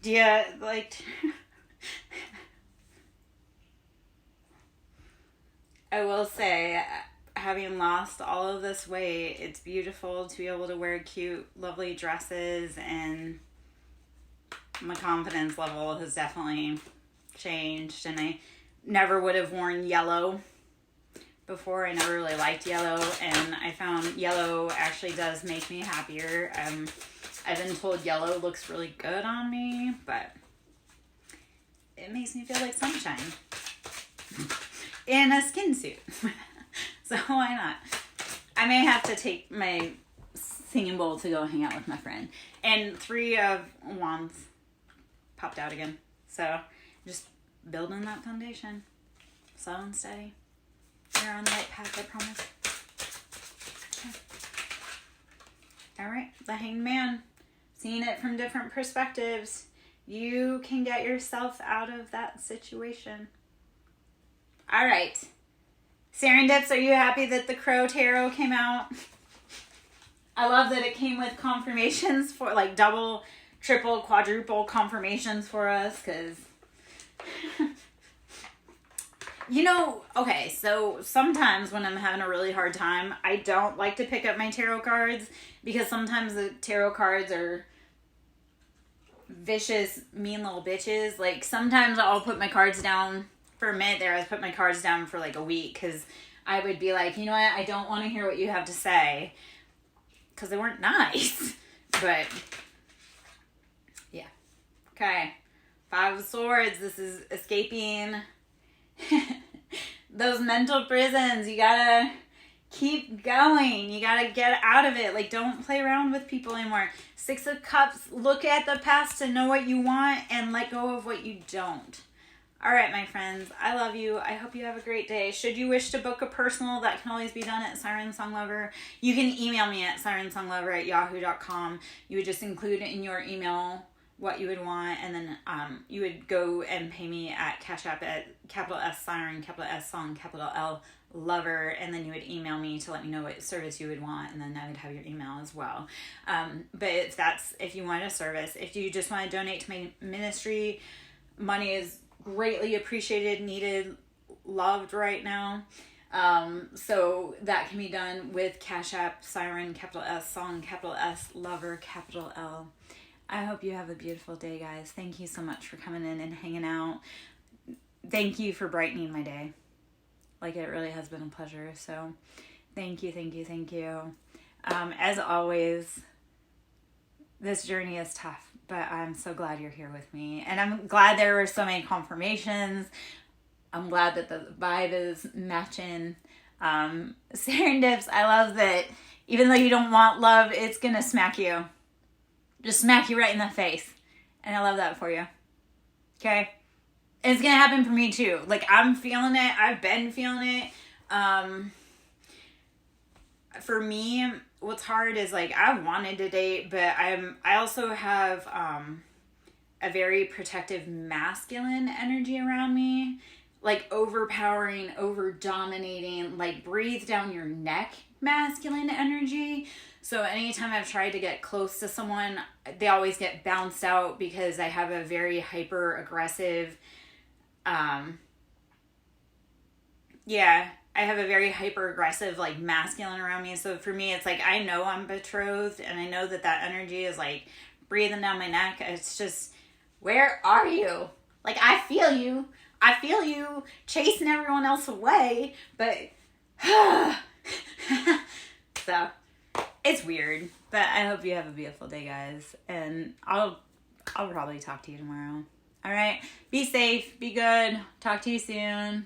Do you like I will say, having lost all of this weight, it's beautiful to be able to wear cute, lovely dresses, and my confidence level has definitely changed. And I never would have worn yellow before. I never really liked yellow, and I found yellow actually does make me happier. I've been told yellow looks really good on me, but it makes me feel like sunshine in a skin suit. So why not? I may have to take my singing bowl to go hang out with my friend. And 3 of wands popped out again. So just building that foundation. Slow and steady. You're on the right path, I promise. Okay. All right, the Hanged Man. Seeing it from different perspectives. You can get yourself out of that situation. All right. Serendips, are you happy that the Crow Tarot came out? I love that it came with confirmations for like double, triple, quadruple confirmations for us because, you know, okay, so sometimes when I'm having a really hard time, I don't like to pick up my tarot cards because sometimes the tarot cards are vicious, mean little bitches. Like sometimes I'll put my cards down. For a minute there, I put my cards down for like a week because I would be like, you know what? I don't want to hear what you have to say because they weren't nice. But, yeah. Okay. 5 of Swords. This is escaping those mental prisons. You gotta keep going. You gotta get out of it. Like, don't play around with people anymore. 6 of Cups. Look at the past to know what you want and let go of what you don't. All right, my friends, I love you. I hope you have a great day. Should you wish to book a personal, that can always be done at SirenSong Lover. You can email me at sirensonglover@yahoo.com. You would just include in your email what you would want, and then you would go and pay me at Cash App at capital S Siren, capital S Song, capital L Lover, and then you would email me to let me know what service you would want, and then I would have your email as well. But if you want a service, if you just want to donate to my ministry, money is greatly appreciated, needed, loved right now. So that can be done with Cash App, Siren, capital S Song, capital S Lover, capital L. I hope you have a beautiful day, guys. Thank you so much for coming in and hanging out. Thank you for brightening my day. Like, it really has been a pleasure. So thank you, thank you, thank you. As always, this journey is tough, but I'm so glad you're here with me. And I'm glad there were so many confirmations. I'm glad that the vibe is matching. Serendips, I love that even though you don't want love, it's going to smack you. Just smack you right in the face. And I love that for you. Okay? And it's going to happen for me too. Like, I'm feeling it. I've been feeling it. For me, what's hard is, like, I wanted to date, but I also have a very protective masculine energy around me. Like, overpowering, over-dominating, like, breathe down your neck masculine energy. So anytime I've tried to get close to someone, they always get bounced out because I have a very hyper-aggressive, I have a very hyper-aggressive, like, masculine around me. So for me, it's like, I know I'm betrothed, and I know that energy is, like, breathing down my neck. It's just, where are you? Like, I feel you chasing everyone else away, but so it's weird. But I hope you have a beautiful day, guys, and I'll probably talk to you tomorrow. All right, be safe, be good. Talk to you soon.